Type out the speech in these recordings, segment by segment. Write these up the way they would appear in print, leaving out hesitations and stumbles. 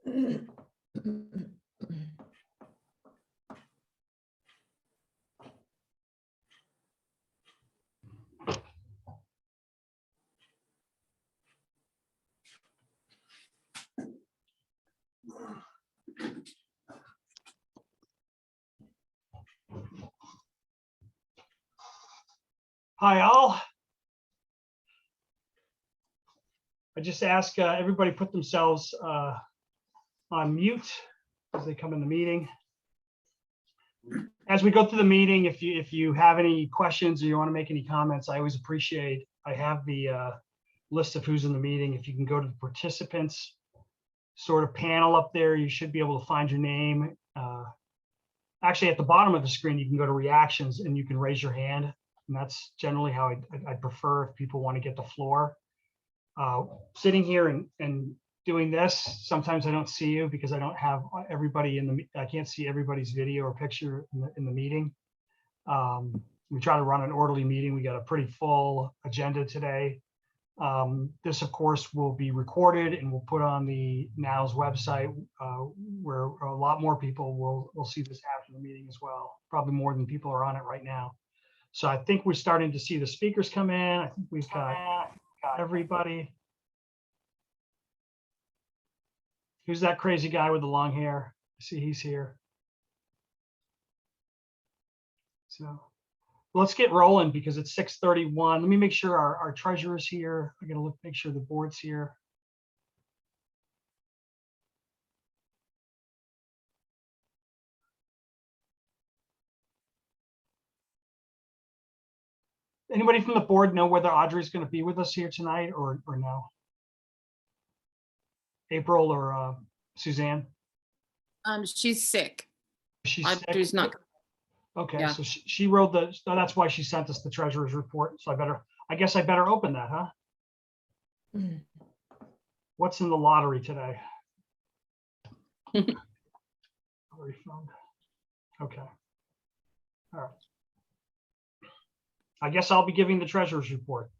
Hi, all. I just ask everybody put themselves on mute as they come in the meeting. As we go through the meeting, if you have any questions or you want to make any comments, I always appreciate. I have the list of who's in the meeting. If you can go to the participants sort of panel up there, you should be able to find your name. Actually, at the bottom of the screen, you can go to reactions and you can raise your hand. And that's generally how I'd prefer if people want to get the floor. Sitting here and doing this, sometimes I don't see you because I don't have everybody I can't see everybody's video or picture in the meeting. We try to run an orderly meeting. We got a pretty full agenda today. This, of course, will be recorded and we'll put on the NOW's website where a lot more people will see this after the meeting as well. Probably more than people are on it right now. So I think we're starting to see the speakers come in. I think we've got everybody. Who's that crazy guy with the long hair? I see he's here. So let's get rolling because it's 6:31. Let me make sure our treasurer's here. I gotta make sure the board's here. Anybody from the board know whether Audrey's going to be with us here tonight or no? April or Suzanne? She's sick. She's Audrey's sick? not. Okay, Yeah. so she wrote so that's why she sent us the treasurer's report. So I guess I better open that, huh? Mm. What's in the lottery today? Lottery fund. Okay. All right. I guess I'll be giving the treasurer's report.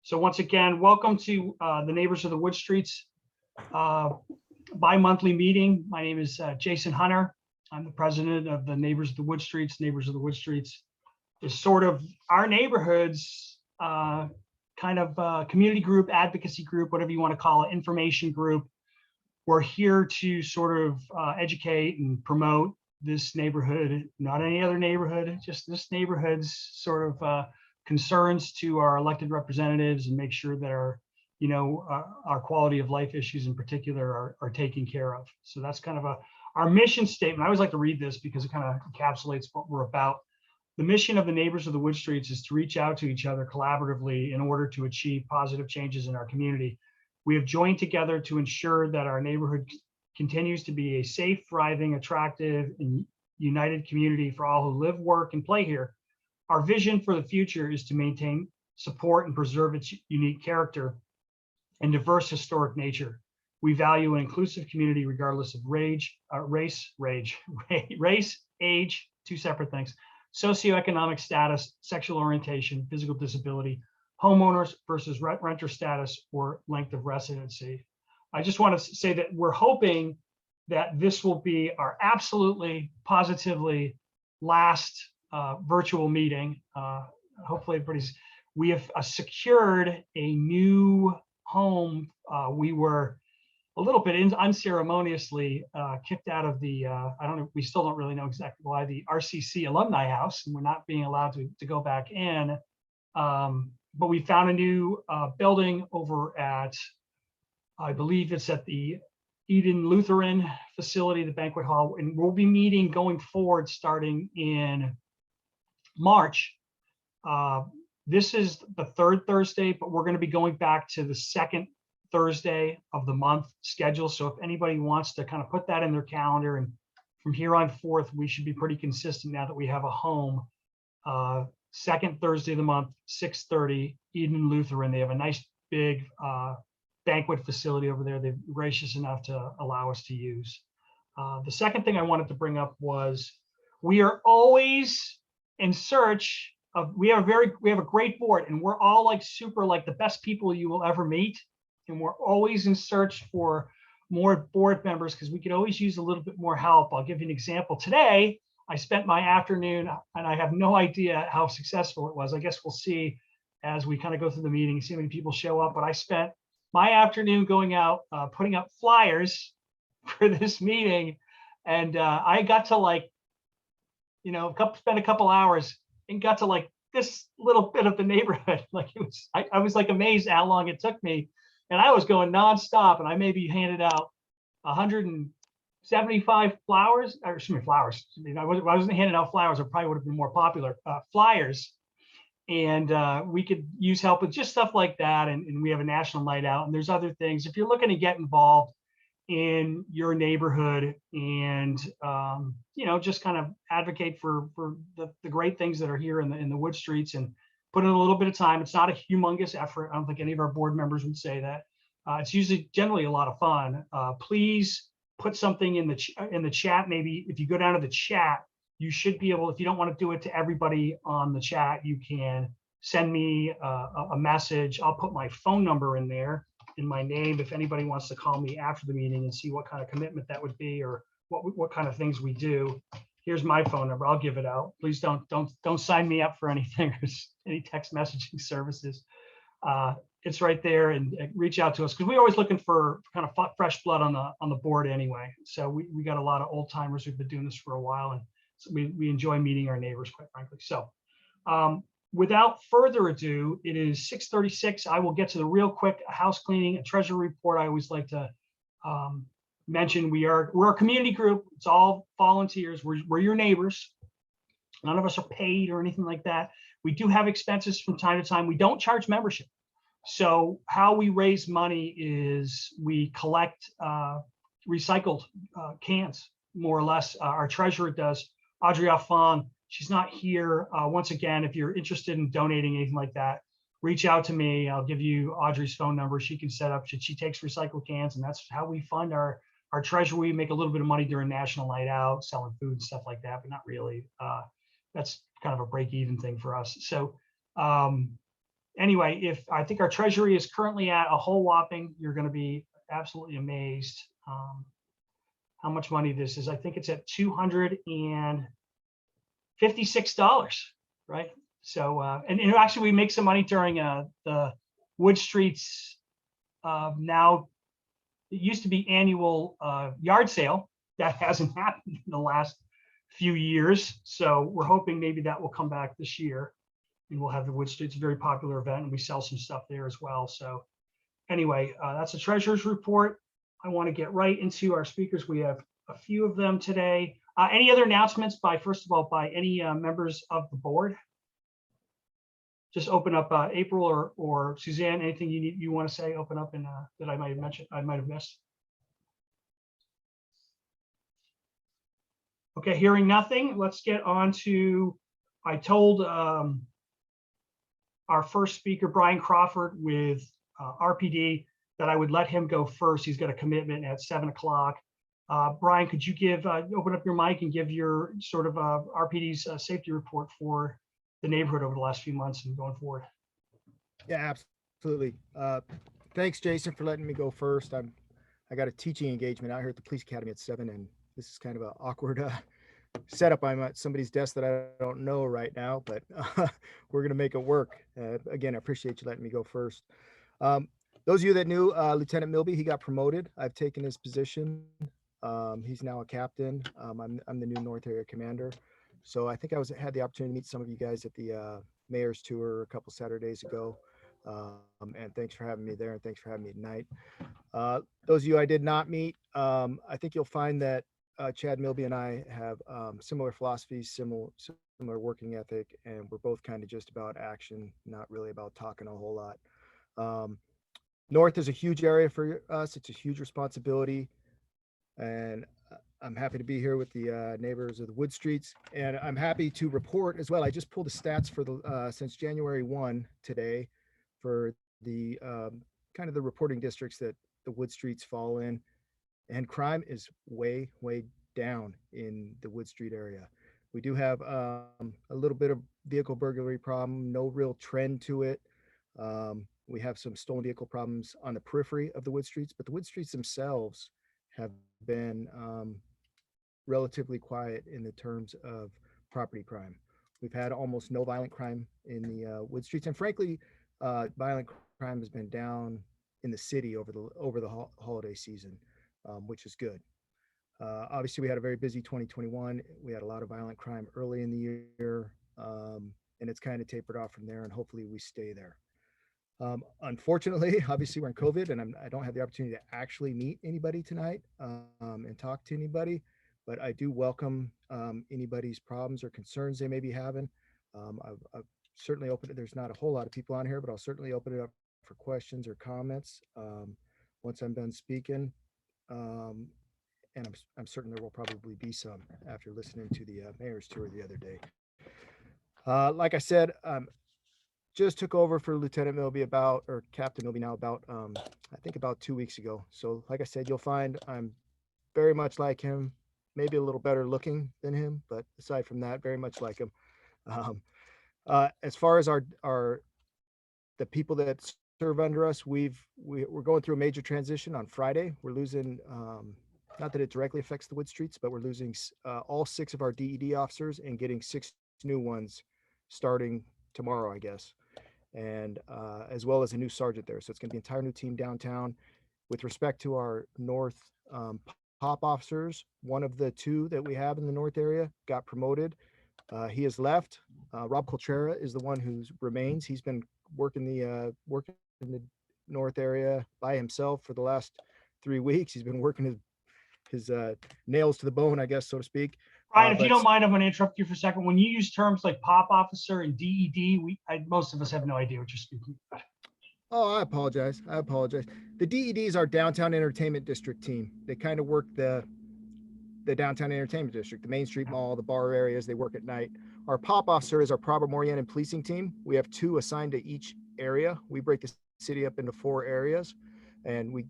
So once again, welcome to the Neighbors of the Wood Streets bi-monthly meeting. My name is Jason Hunter. I'm the president of the Neighbors of the Wood Streets. Neighbors of the Wood Streets is sort of our neighborhood's kind of community group, advocacy group, whatever you want to call it, information group. We're here to sort of educate and promote this neighborhood, not any other neighborhood, just this neighborhood's sort of concerns to our elected representatives and make sure that our quality of life issues in particular are taken care of. So that's kind of our mission statement. I always like to read this because it kind of encapsulates what we're about. The mission of the Neighbors of the Wood Streets is to reach out to each other collaboratively in order to achieve positive changes in our community. We have joined together to ensure that our neighborhood continues to be a safe, thriving, attractive, and united community for all who live, work, and play here. Our vision for the future is to maintain, support, and preserve its unique character and diverse historic nature. We value an inclusive community regardless of race, age, two separate things, socioeconomic status, sexual orientation, physical disability, homeowners versus renter status, or length of residency. I just want to say that we're hoping that this will be our absolutely positively last virtual meeting. Hopefully we have secured a new home. We were a little bit unceremoniously kicked out of the, we still don't really know exactly why, the RCC alumni house, and we're not being allowed to go back in. But we found a new building over at, I believe it's at the Eden Lutheran facility, the banquet hall, and we'll be meeting going forward starting in March. This is the third Thursday, but we're going to be going back to the second Thursday of the month schedule. So if anybody wants to kind of put that in their calendar, and from here on forth, we should be pretty consistent now that we have a home. Second Thursday of the month, 6:30, Eden Lutheran. They have a nice big banquet facility over there. They're gracious enough to allow us to use. The second thing I wanted to bring up was we are always in search of, we have a great board, and we're all like super, like the best people you will ever meet. and we're always in search for more board members because we could always use a little bit more help. I'll give you an example. Today, I spent my afternoon, and I have no idea how successful it was. I guess we'll see as we kind of go through the meeting, see how many people show up. But I spent my afternoon going out, putting up flyers for this meeting. And I got to like, spend a couple hours and got to like this little bit of the neighborhood. Like it was, I was like amazed how long it took me. And I was going nonstop, and I maybe handed out 175 flowers, or excuse me, flowers. I wasn't handing out flowers. I probably would have been more popular. Flyers, and we could use help with just stuff like that. And we have a national night out, and there's other things. If you're looking to get involved in your neighborhood and just kind of advocate for the great things that are here in the wood streets, and put in a little bit of time. It's not a humongous effort. I don't think any of our board members would say that. It's usually generally a lot of fun. Please put something in the chat. Maybe if you go down to the chat, you should be able, if you don't want to do it to everybody on the chat, you can send me a message. I'll put my phone number in there, in my name, if anybody wants to call me after the meeting and see what kind of commitment that would be, or what kind of things we do. Here's my phone number. I'll give it out. Please don't sign me up for anything or any text messaging services. It's right there, and reach out to us because we're always looking for kind of fresh blood on the board anyway. So we got a lot of old timers who've been doing this for a while, and so we enjoy meeting our neighbors, quite frankly. So without further ado, it is 6:36. I will get to the real quick house cleaning and treasury report. I always like to mention we're a community group. It's all volunteers. We're your neighbors. None of us are paid or anything like that. We do have expenses from time to time. We don't charge membership. So how we raise money is we collect recycled cans, more or less. Our treasurer does, Audrey. She's not here. Once again, if you're interested in donating anything like that, reach out to me. I'll give you Audrey's phone number. She can set up, she takes recycled cans, and that's how we fund our treasury. We make a little bit of money during National Night Out, selling food and stuff like that, but not really. That's kind of a break-even thing for us. So anyway, I think our treasury is currently at a whole whopping, you're going to be absolutely amazed how much money this is. I think it's at $256, right? So and actually we make some money during the Wood Streets now. It used to be annual yard sale. That hasn't happened in the last few years, so we're hoping maybe that will come back this year, and we'll have the Wood Streets, a very popular event, and we sell some stuff there as well. So anyway, that's a treasurer's report. I want to get right into our speakers. We have a few of them today. Any other announcements first of all, by any members of the board? Just open up, April or Suzanne, anything you want to say, open up, and that I might have mentioned, I might have missed. Okay, hearing nothing, let's get on to, I told our first speaker, Brian Crawford with RPD, that I would let him go first. He's got a commitment at 7 o'clock. Brian, could you open up your mic and give your sort of RPD's safety report for the neighborhood over the last few months and going forward? Yeah, absolutely. Thanks, Jason, for letting me go first. I got a teaching engagement out here at the police academy at 7, and this is kind of an awkward setup. I'm at somebody's desk that I don't know right now, but we're going to make it work. Again, I appreciate you letting me go first. Those of you that knew Lieutenant Milby, he got promoted. I've taken his position. He's now a captain. I'm the new North Area Commander. So I think I had the opportunity to meet some of you guys at the mayor's tour a couple Saturdays ago. And thanks for having me there, and thanks for having me tonight. Those of you I did not meet, I think you'll find that Chad Milby and I have similar philosophies, similar working ethic, and we're both kind of just about action, not really about talking a whole lot. North is a huge area for us. It's a huge responsibility, and I'm happy to be here with the neighbors of the Wood Streets, and I'm happy to report as well. I just pulled the stats for the since January 1 today for the kind of the reporting districts that the Wood Streets fall in, and crime is way down in the Wood Street area. We do have a little bit of vehicle burglary problem, no real trend to it. We have some stolen vehicle problems on the periphery of the wood streets, but the wood streets themselves have been relatively quiet in the terms of property crime. We've had almost no violent crime in the wood streets, and frankly, violent crime has been down in the city over the holiday season, which is good. Obviously, we had a very busy 2021. We had a lot of violent crime early in the year, and it's kind of tapered off from there, and hopefully we stay there. Unfortunately, obviously we're in COVID, and I don't have the opportunity to actually meet anybody tonight and talk to anybody, but I do welcome anybody's problems or concerns they may be having. I've certainly opened it. There's not a whole lot of people on here, but I'll certainly open it up for questions or comments once I'm done speaking. And I'm certain there will probably be some after listening to the mayor's tour the other day. Like I said, just took over for Lieutenant Milby or Captain Milby now I think about 2 weeks ago. So like I said, you'll find I'm very much like him, maybe a little better looking than him, but aside from that, very much like him. As far as the people that serve under us, we're going through a major transition on Friday. We're losing, not that it directly affects the wood streets, but we're losing all 6 of our DED officers and getting 6 new ones starting tomorrow, I guess. And as well as a new sergeant there. So it's going to be an entire new team downtown. With respect to our north pop officers, one of the 2 that we have in the north area got promoted. He has left. Rob Coltrera is the one who remains. He's been working in the north area by himself for the last 3 weeks. He's been working his nails to the bone, I guess, so to speak. Ryan, if you don't mind, I'm going to interrupt you for a second. When you use terms like pop officer and DED, most of us have no idea what you're speaking about. Oh, I apologize. The DEDs are downtown entertainment district team. They kind of work the downtown entertainment district, the Main Street Mall, the bar areas. They work at night. Our pop officer is our problem-oriented policing team. We have 2 assigned to each area. We break the city up into 4 areas, and we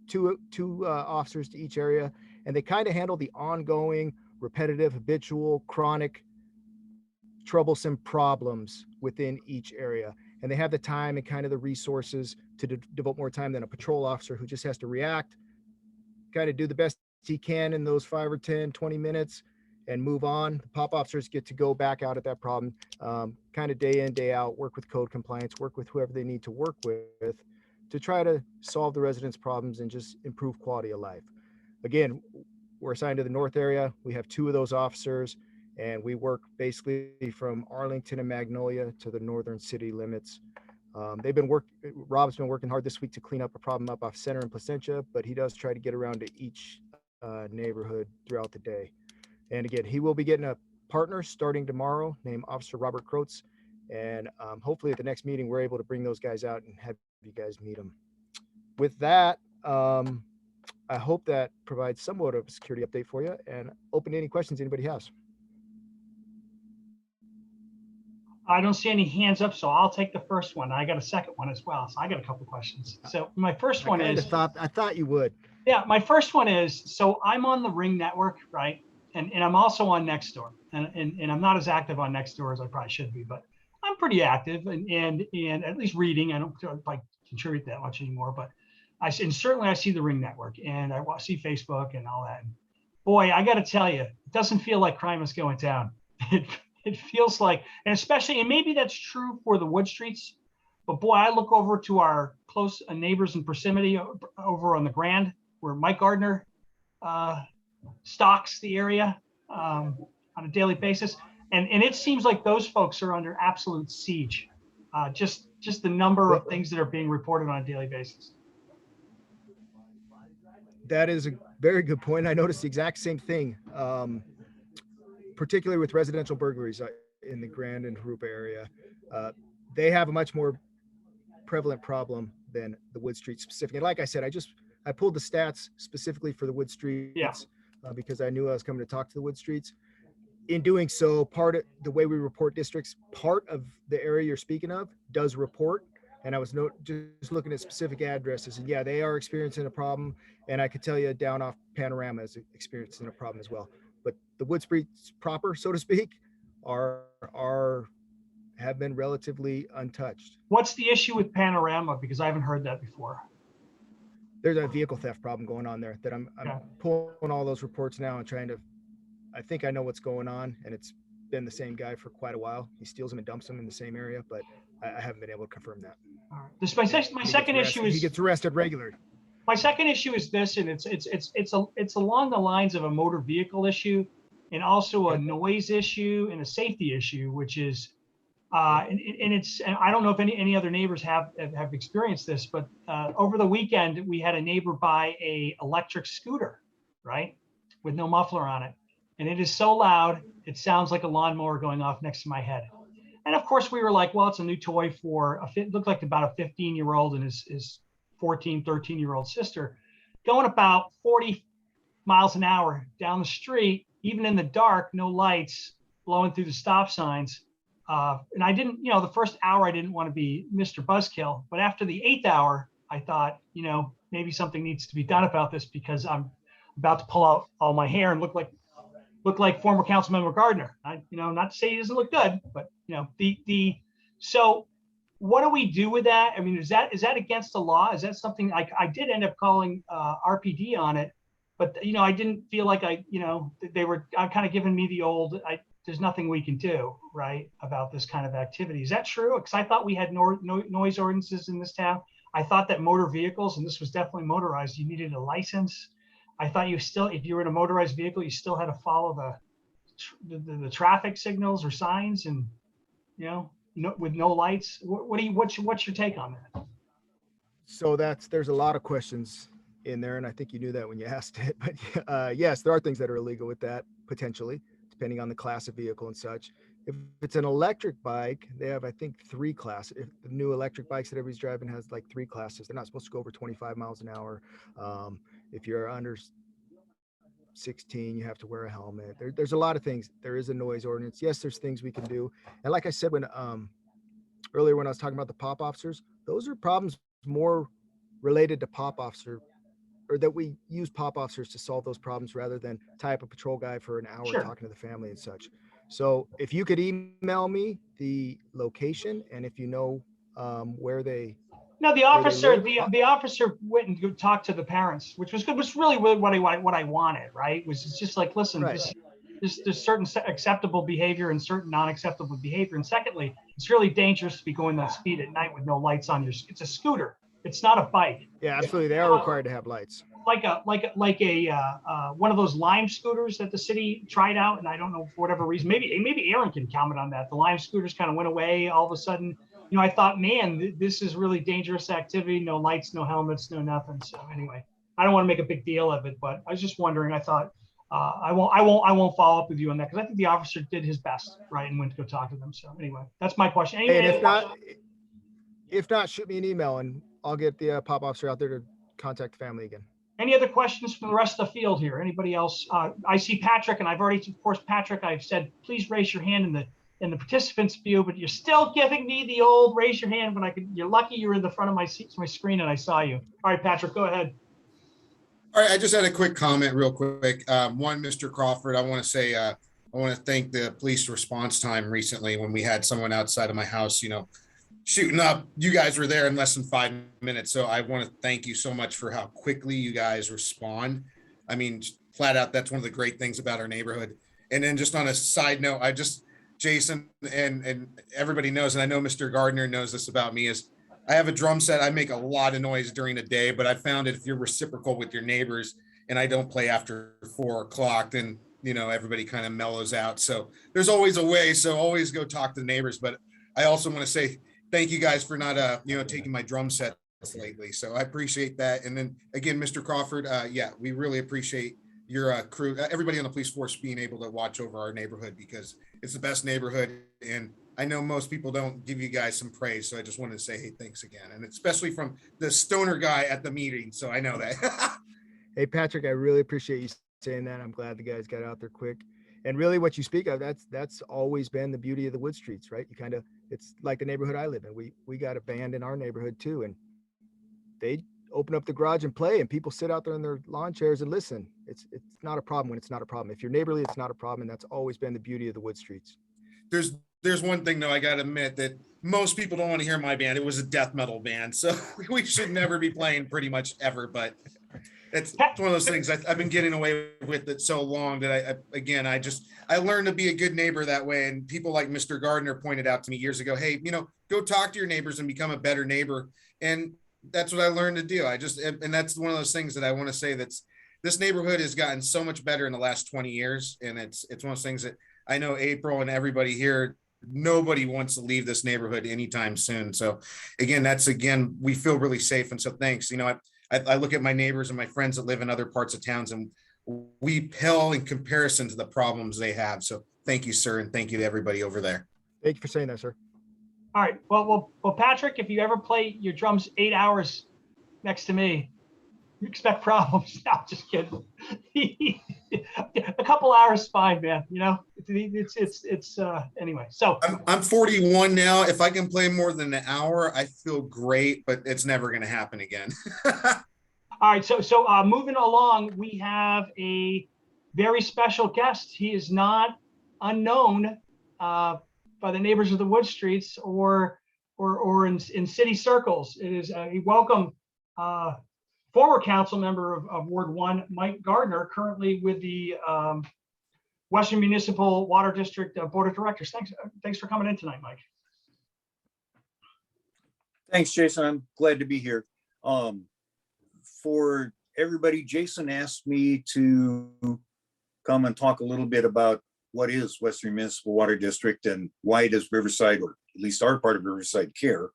two officers to each area, and they kind of handle the ongoing, repetitive, habitual, chronic, troublesome problems within each area. And they have the time and kind of the resources to devote more time than a patrol officer who just has to react, kind of do the best he can in those 5 or 10, 20 minutes and move on. The pop officers get to go back out at that problem, kind of day in, day out, work with code compliance, work with whoever they need to work with to try to solve the residents' problems and just improve quality of life. Again, we're assigned to the north area. We have 2 of those officers, and we work basically from Arlington and Magnolia to the northern city limits. Rob's been working hard this week to clean up a problem up off Center and Placentia, but he does try to get around to each neighborhood throughout the day. And again, he will be getting a partner starting tomorrow named Officer Robert Croats. And hopefully at the next meeting, we're able to bring those guys out and have you guys meet them. With that, I hope that provides somewhat of a security update for you, and open to any questions anybody has. I don't see any hands up, so I'll take the first one. I got a second one as well, so I got a couple questions. So my first one is, I thought you would. Yeah, my first one is, so I'm on the Ring network, right? And I'm also on Nextdoor, and I'm not as active on Nextdoor as I probably should be, but I'm pretty active and at least reading. I don't like contribute that much anymore, but certainly I see the Ring network and I see Facebook and all that. And boy, I got to tell you, it doesn't feel like crime is going down. It feels like, and especially, and maybe that's true for the wood streets, but boy, I look over to our close neighbors in proximity over on the Grand, where Mike Gardner stocks the area on a daily basis. And it seems like those folks are under absolute siege. Just the number of things that are being reported on a daily basis. That is a very good point. I noticed the exact same thing, particularly with residential burglaries in the Grand and Harupa area. They have a much more prevalent problem than the Wood Street specifically. Like I said, I pulled the stats specifically for the Wood Streets because I knew I was coming to talk to the Wood Streets. In doing so, part of the way we report districts, part of the area you're speaking of does report. And I was just looking at specific addresses, and yeah, they are experiencing a problem. And I could tell you down off Panorama is experiencing a problem as well. But the Wood Streets proper, so to speak, are have been relatively untouched. What's the issue with Panorama? Because I haven't heard that before. There's a vehicle theft problem going on there that I'm Okay. pulling all those reports now and trying to, I think I know what's going on, and it's been the same guy for quite a while. He steals them and dumps them in the same area, but I haven't been able to confirm that. All right. My second issue He is gets arrested regularly. my second issue is this, and it's along the lines of a motor vehicle issue, and also a noise issue and a safety issue, which is, and I don't know if any other neighbors have experienced this, but over the weekend we had a neighbor buy a electric scooter, right, with no muffler on it, and it is so loud it sounds like a lawnmower going off next to my head. And of course we were like, well, it's a new toy for it looked like about a 15-year-old and his 14, 13-year-old sister, going about 40 miles an hour down the street, even in the dark, no lights, blowing through the stop signs. And I didn't, the first hour I didn't want to be Mr. Buzzkill, but after the 8th hour, I thought, maybe something needs to be done about this, because I'm about to pull out all my hair and look like former Councilmember Gardner. Not to say he doesn't look good, but so what do we do with that? I mean, is that against the law? Is that something I did end up calling RPD on it, but I didn't feel like they were kind of giving me the old, there's nothing we can do, right, about this kind of activity. Is that true? Because I thought we had noise ordinances in this town. I thought that motor vehicles, and this was definitely motorized, you needed a license. I thought if you were in a motorized vehicle, you still had to follow the traffic signals or signs, and with no lights. What's your take on that? So there's a lot of questions in there, and I think you knew that when you asked it. But yes, there are things that are illegal with that, potentially, depending on the class of vehicle and such. If it's an electric bike, they have, I think, 3 classes. If the new electric bikes that everybody's driving has like 3 classes, they're not supposed to go over 25 miles an hour. If you're under 16, you have to wear a helmet. There's a lot of things. There is a noise ordinance. Yes, there's things we can do. And like I said, earlier when I was talking about the pop officers, those are problems more related to pop officer, or that we use pop officers to solve those problems rather than tie up a patrol guy for an hour talking to the family and such. So if you could email me the location, and if you know where they. No, the officer went and talked to the parents, which was good. Was really what I wanted, right? Was just like, listen, Right. there's certain acceptable behavior and certain non-acceptable behavior. And secondly, it's really dangerous to be going that speed at night with no lights on it's a scooter. It's not a bike. Yeah, absolutely. They are required to have lights. Like a one of those Lime scooters that the city tried out, and I don't know for whatever reason. Maybe Erin can comment on that. The Lime scooters kind of went away all of a sudden. I thought, man, this is really dangerous activity. No lights, no helmets, no nothing. So anyway, I don't want to make a big deal of it, but I was just wondering. I thought I won't follow up with you on that, because I think the officer did his best, right, and went to go talk to them. So anyway, that's my question. And if not, shoot me an email and I'll get the pop officer out there to contact the family again. Any other questions from the rest of the field here? Anybody else? I see Patrick, and I've already, of course, Patrick, I've said, please raise your hand in the participants view, but you're still giving me the old raise your hand when you're lucky you're in the front of my screen and I saw you. All right, Patrick, go ahead. All right, I just had a quick comment real quick. One, Mr. Crawford, I want to say, I want to thank the police response time recently when we had someone outside of my house, shooting up. You guys were there in less than 5 minutes. So I want to thank you so much for how quickly you guys respond. I mean, flat out, that's one of the great things about our neighborhood. And then just on a side note, Jason and everybody knows, and I know Mr. Gardner knows this about me, is I have a drum set. I make a lot of noise during the day, but I found that if you're reciprocal with your neighbors and I don't play after 4 o'clock, then, everybody kind of mellows out. So there's always a way. So always go talk to the neighbors. But I also want to say thank you guys for not, taking my drum sets lately. So I appreciate that. And then again, Mr. Crawford, we really appreciate your crew, everybody on the police force being able to watch over our neighborhood, because it's the best neighborhood. And I know most people don't give you guys some praise. So I just wanted to say, hey, thanks again. And especially from the stoner guy at the meeting. So I know that. Hey, Patrick, I really appreciate you saying that. I'm glad the guys got out there quick. And really what you speak of, that's always been the beauty of the Wood Streets, right? It's like the neighborhood I live in. We got a band in our neighborhood too. And they open up the garage and play, and people sit out there in their lawn chairs and listen. It's not a problem when it's not a problem. If you're neighborly, it's not a problem. And that's always been the beauty of the Wood Streets. there's one thing though, I gotta admit that most people don't want to hear my band. It was a death metal band, so we should never be playing pretty much ever, but it's one of those things I've been getting away with it so long that I learned to be a good neighbor that way. And people like Mr. Gardner pointed out to me years ago, hey, go talk to your neighbors and become a better neighbor. And that's what I learned to do. And that's one of those things that I want to say, this neighborhood has gotten so much better in the last 20 years. And it's one of those things that I know April and everybody here, nobody wants to leave this neighborhood anytime soon. So again, we feel really safe. And so thanks. I look at my neighbors and my friends that live in other parts of towns, and we pale in comparison to the problems they have. So thank you, sir. And thank you to everybody over there. Thank you for saying that, sir. All right. Well, Patrick, if you ever play your drums 8 hours next to me, you expect problems. No, just kidding. A couple hours is fine, man. It's anyway. So I'm 41 now. If I can play more than an hour, I feel great, but it's never going to happen again. all right. So moving along, we have a very special guest. He is not unknown by the neighbors of the Wood Streets or in city circles. It is a welcome former council member of Ward 1, Mike Gardner, currently with the Western Municipal Water District Board of Directors. Thanks for coming in tonight, Mike. Thanks, Jason. I'm glad to be here. For everybody, Jason asked me to come and talk a little bit about what is Western Municipal Water District and why does Riverside, or at least our part of Riverside, care.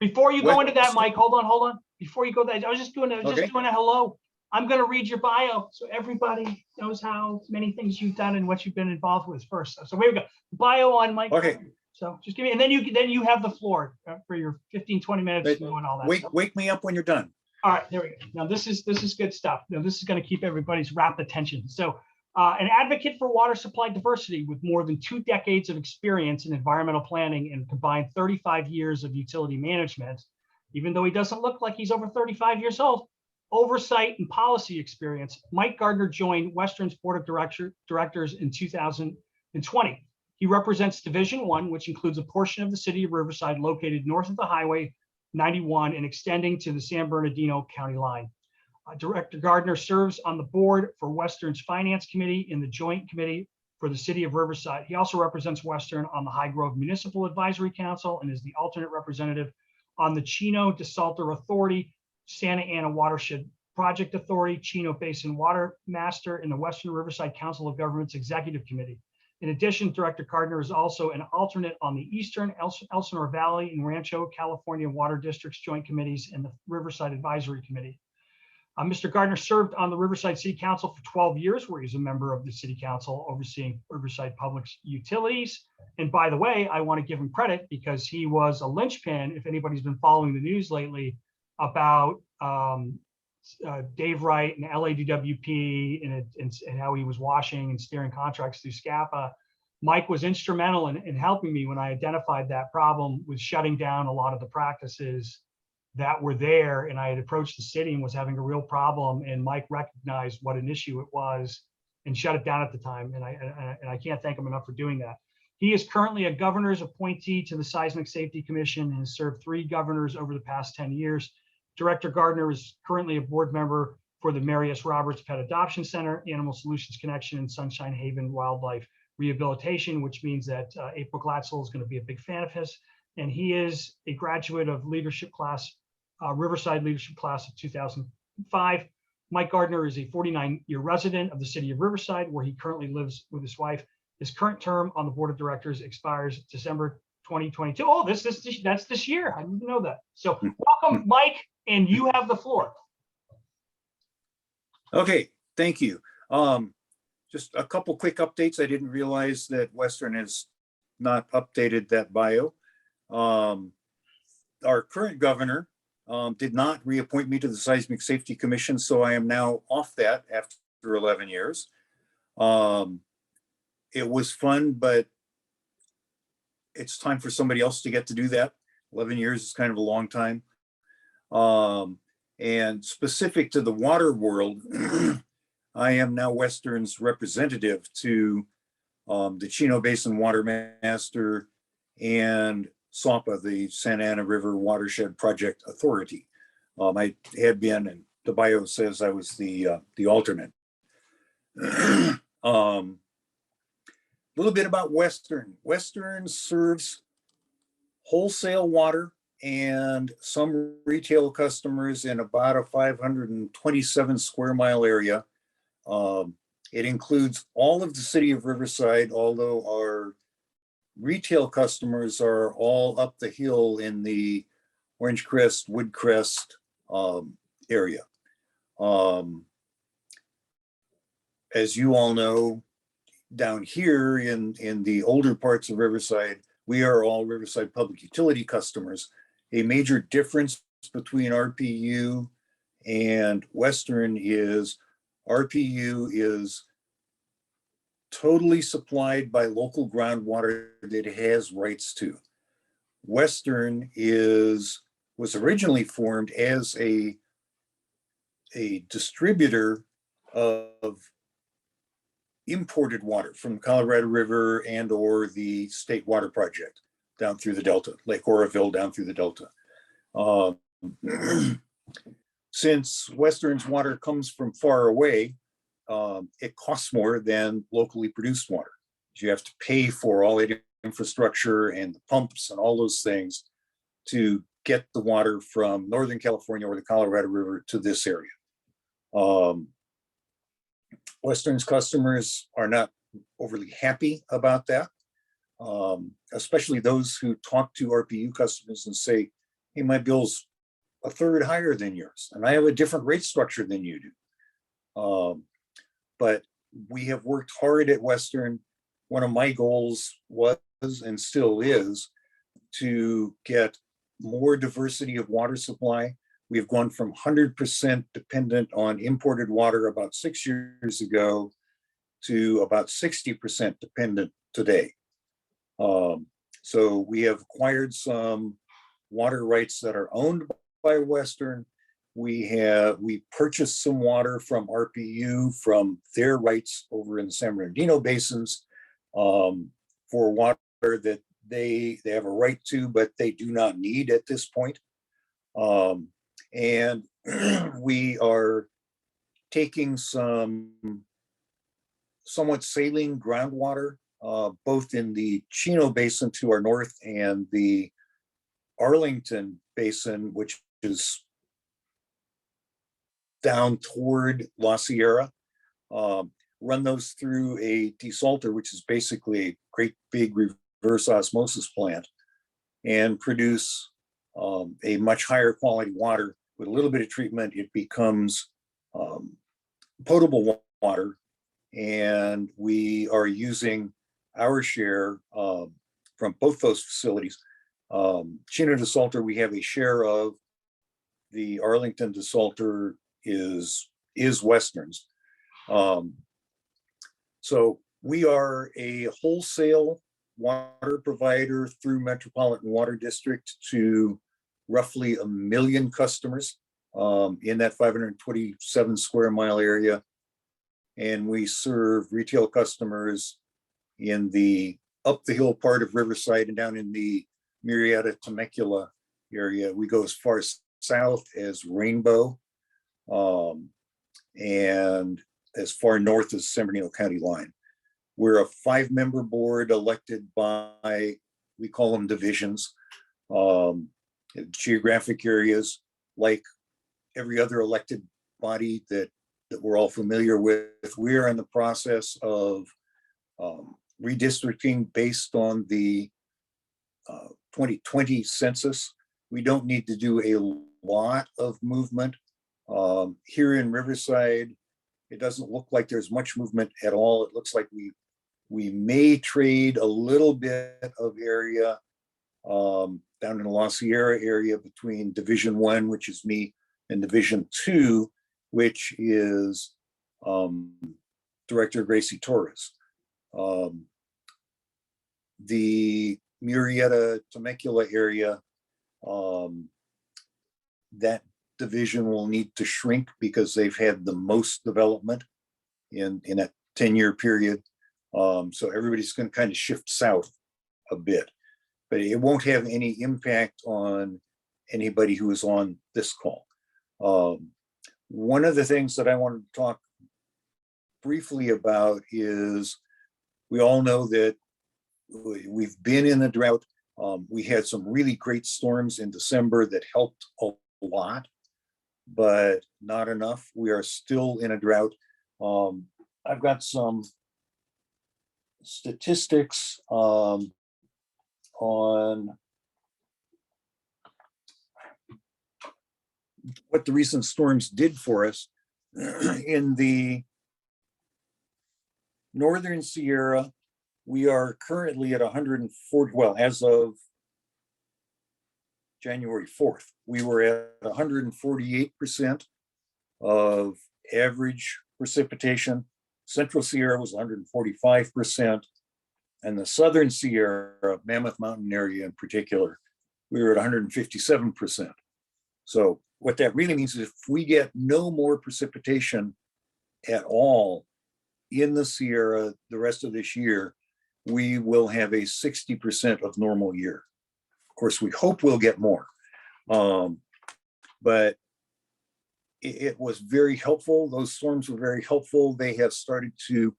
Before you go into that, Mike, hold on. Before you go there, I was just doing a hello. I'm going to read your bio so everybody knows how many things you've done and what you've been involved with first. So here we go. Bio on Mike. Okay. So just give me, and then you have the floor for your 15-20 minutes doing all that. Wake me up when you're done. All right, there we go. Now this is good stuff. Now this is going to keep everybody's rapt attention. So an advocate for water supply diversity with more than 2 decades of experience in environmental planning and combined 35 years of utility management, even though he doesn't look like he's over 35 years old, oversight and policy experience, Mike Gardner joined Western's Board of Directors in 2020. He represents Division 1, which includes a portion of the city of Riverside located north of the Highway 91 and extending to the San Bernardino County line. Director Gardner serves on the board for Western's Finance Committee in the Joint Committee for the City of Riverside. He also represents Western on the High Grove Municipal Advisory Council and is the alternate representative on the Chino DeSalter Authority, Santa Ana Watershed Project Authority, Chino Basin Water Master, and the Western Riverside Council of Governments Executive Committee. In addition, Director Gardner is also an alternate on the Eastern Elsinore Valley and Rancho California Water Districts Joint Committees and the Riverside Advisory Committee. Mr. Gardner served on the Riverside City Council for 12 years, where he's a member of the City Council overseeing Riverside Public Utilities. And by the way, I want to give him credit because he was a linchpin, if anybody's been following the news lately, about Dave Wright and LADWP and how he was washing and steering contracts through SCAPA. Mike was instrumental in helping me when I identified that problem with shutting down a lot of the practices that were there, and I had approached the city and was having a real problem, and Mike recognized what an issue it was and shut it down at the time, and I can't thank him enough for doing that. He is currently a governor's appointee to the Seismic Safety Commission and has served 3 governors over the past 10 years. Director Gardner is currently a board member for the Mary S. Roberts Pet Adoption Center, Animal Solutions Connection, and Sunshine Haven Wildlife Rehabilitation, which means that April Glatzel is going to be a big fan of his, and he is a graduate of leadership class, Riverside Leadership Class of 2005. Mike Gardner is a 49-year resident of the city of Riverside, where he currently lives with his wife. His current term on the board of directors expires December 2022. Oh, that's this year. I didn't know that. So welcome, Mike, and you have the floor. Okay, thank you. Just a couple quick updates. I didn't realize that Western has not updated that bio. Our current governor did not reappoint me to the Seismic Safety Commission, so I am now off that after 11 years. It was fun, but it's time for somebody else to get to do that. 11 years is kind of a long time. And specific to the water world, I am now Western's representative to the Chino Basin Water Master, and SAPA, the Santa Ana River Watershed Project Authority. I had been, and the bio says I was the alternate. Little bit about Western. Western serves wholesale water and some retail customers in about a 527 square mile area. It includes all of the city of Riverside, although our retail customers are all up the hill in the Orange Crest, Woodcrest area. As you all know, down here in the older parts of Riverside, we are all Riverside Public Utility customers. A major difference between RPU and Western is RPU is totally supplied by local groundwater that it has rights to. Western was originally formed as a distributor of imported water from Colorado River and or the State Water Project down through the Delta, Lake Oroville down through the Delta. Since Western's water comes from far away, it costs more than locally produced water. You have to pay for all the infrastructure and the pumps and all those things to get the water from Northern California or the Colorado River to this area. Western's customers are not overly happy about that, especially those who talk to RPU customers and say, hey, my bill's a third higher than yours, and I have a different rate structure than you do. But we have worked hard at Western. One of my goals was and still is to get more diversity of water supply. We have gone from 100% dependent on imported water about 6 years ago to about 60% dependent today. So we have acquired some water rights that are owned by Western. We purchased some water from RPU from their rights over in the San Bernardino basins for water that they have a right to, but they do not need at this point. And we are taking some somewhat saline groundwater, both in the Chino Basin to our north and the Arlington Basin, which is down toward La Sierra, run those through a desalter, which is basically a great big reverse osmosis plant, and produce a much higher quality water. With a little bit of treatment, it becomes potable water, and we are using our share from both those facilities. Chino desalter, we have a share of. The Arlington desalter is Western's. So we are a wholesale water provider through Metropolitan Water District to roughly 1 million customers in that 527 square mile area. And we serve retail customers in the up the hill part of Riverside and down in the Murrieta Temecula area. We go as far south as Rainbow and as far north as San Bernardino County line. We're a 5-member board elected by, we call them divisions, geographic areas, like every other elected body that we're all familiar with. We're in the process of redistricting based on the 2020 census. We don't need to do a lot of movement. Here in Riverside, it doesn't look like there's much movement at all. It looks like we may trade a little bit of area down in the La Sierra area between Division 1, which is me, and Division 2, which is Director Gracie Torres. The Murrieta Temecula area, that division will need to shrink because they've had the most development in that 10-year period. So everybody's going to kind of shift south a bit, but it won't have any impact on anybody who is on this call. One of the things that I wanted to talk briefly about is we all know that we've been in a drought. We had some really great storms in December that helped a lot, but not enough. We are still in a drought. I've got some statistics on what the recent storms did for us. In the Northern Sierra, we are currently at 140, well, as of January 4th, we were at 148% of average precipitation. Central Sierra was 145%, and the Southern Sierra, Mammoth Mountain area in particular, we were at 157%. So what that really means is if we get no more precipitation at all in the Sierra the rest of this year, we will have a 60% of normal year. Of course, we hope we'll get more, but it was very helpful. Those storms were very helpful. They have started to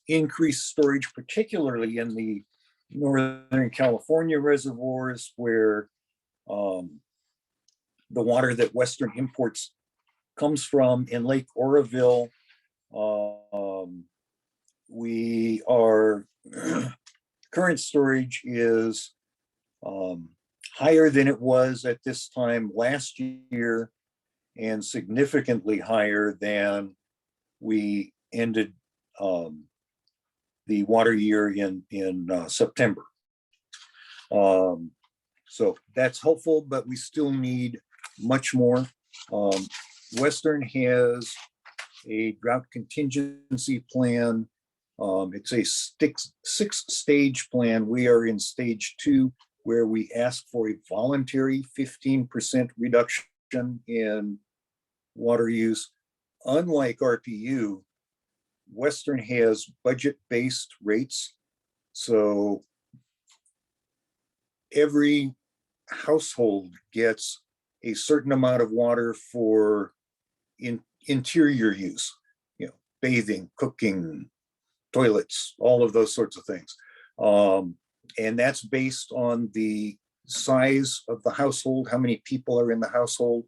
increase storage, particularly in the Northern California reservoirs, where the water that Western imports comes from. In Lake Oroville, we are current storage is higher than it was at this time last year, and significantly higher than we ended the water year in September. So that's helpful, but we still need much more. Western has a drought contingency plan. It's a six-stage plan. We are in stage 2, where we ask for a voluntary 15% reduction in water use. Unlike RPU, Western has budget-based rates. So every household gets a certain amount of water for interior use, bathing, cooking, toilets, all of those sorts of things. And that's based on the size of the household, how many people are in the household.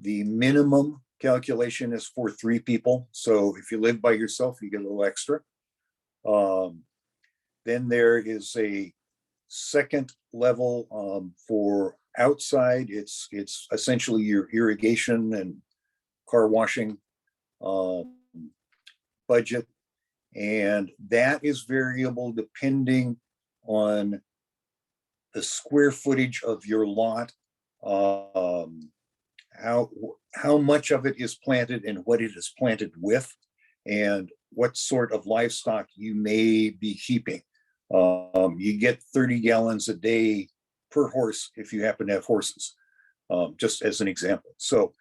The minimum calculation is for 3 people. So if you live by yourself, you get a little extra. Then there is a second level for outside. It's essentially your irrigation and car washing budget. And that is variable depending on the square footage of your lot, how much of it is planted and what it is planted with, and what sort of livestock you may be keeping. You get 30 gallons a day per horse if you happen to have horses, just as an example. So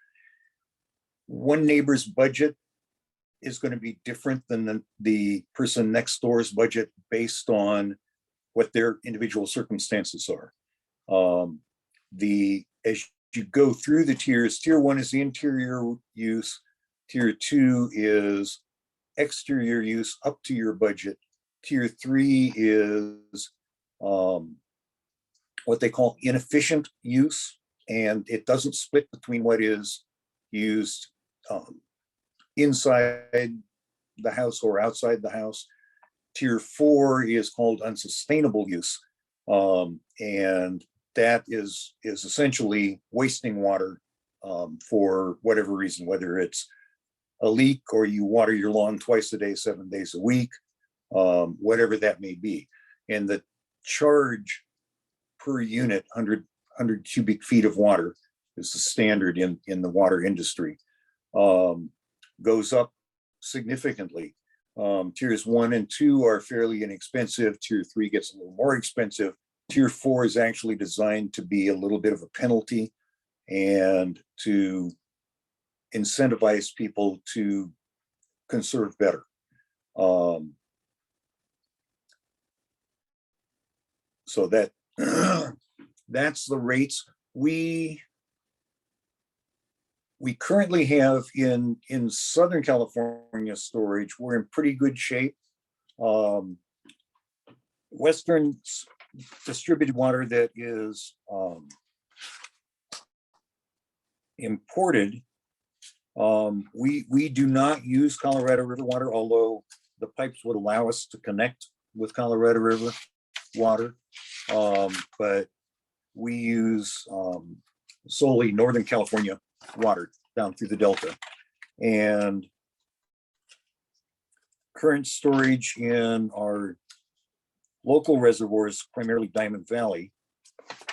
one neighbor's budget is going to be different than the person next door's budget based on what their individual circumstances are. As you go through the tiers, tier 1 is the interior use, tier 2 is exterior use up to your budget, tier 3 is what they call inefficient use, and it doesn't split between what is used inside the house or outside the house. Tier 4 is called unsustainable use, and that is essentially wasting water for whatever reason, whether it's a leak or you water your lawn twice a day, 7 days a week, whatever that may be. And the charge per unit, 100 cubic feet of water is the standard in the water industry, goes up significantly. Tiers 1 and 2 are fairly inexpensive. Tier 3 gets a little more expensive. Tier 4 is actually designed to be a little bit of a penalty and to incentivize people to conserve better. So that that's the rates we currently have in Southern California storage. We're in pretty good shape. Western's distributed water that is imported, we do not use Colorado River water, although the pipes would allow us to connect with Colorado River water. But we use solely Northern California water down through the Delta. And current storage in our local reservoirs, primarily Diamond Valley.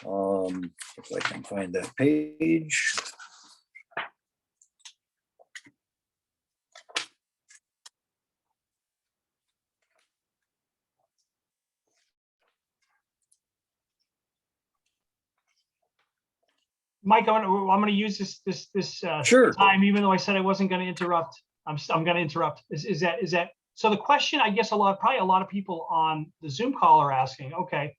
If I can find that page. Mike, I'm gonna use this Sure. time, even though I said I wasn't gonna interrupt. I'm gonna interrupt. Is that so? The question, I guess, probably a lot of people on the Zoom call are asking. Okay,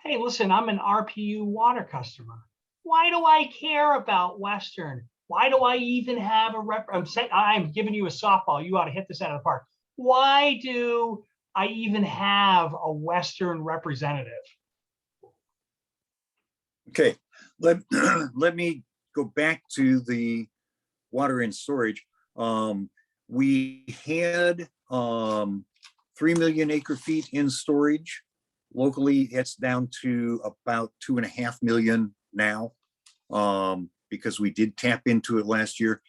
hey, listen, I'm an RPU water customer. Why do I care about Western? Why do I even have a rep? I'm giving you a softball. You ought to hit this out of the park. Why do I even have a Western representative? Okay, let me go back to the water and storage. We had 3 million acre feet in storage. Locally, it's down to about 2.5 million now, because we did tap into it last year.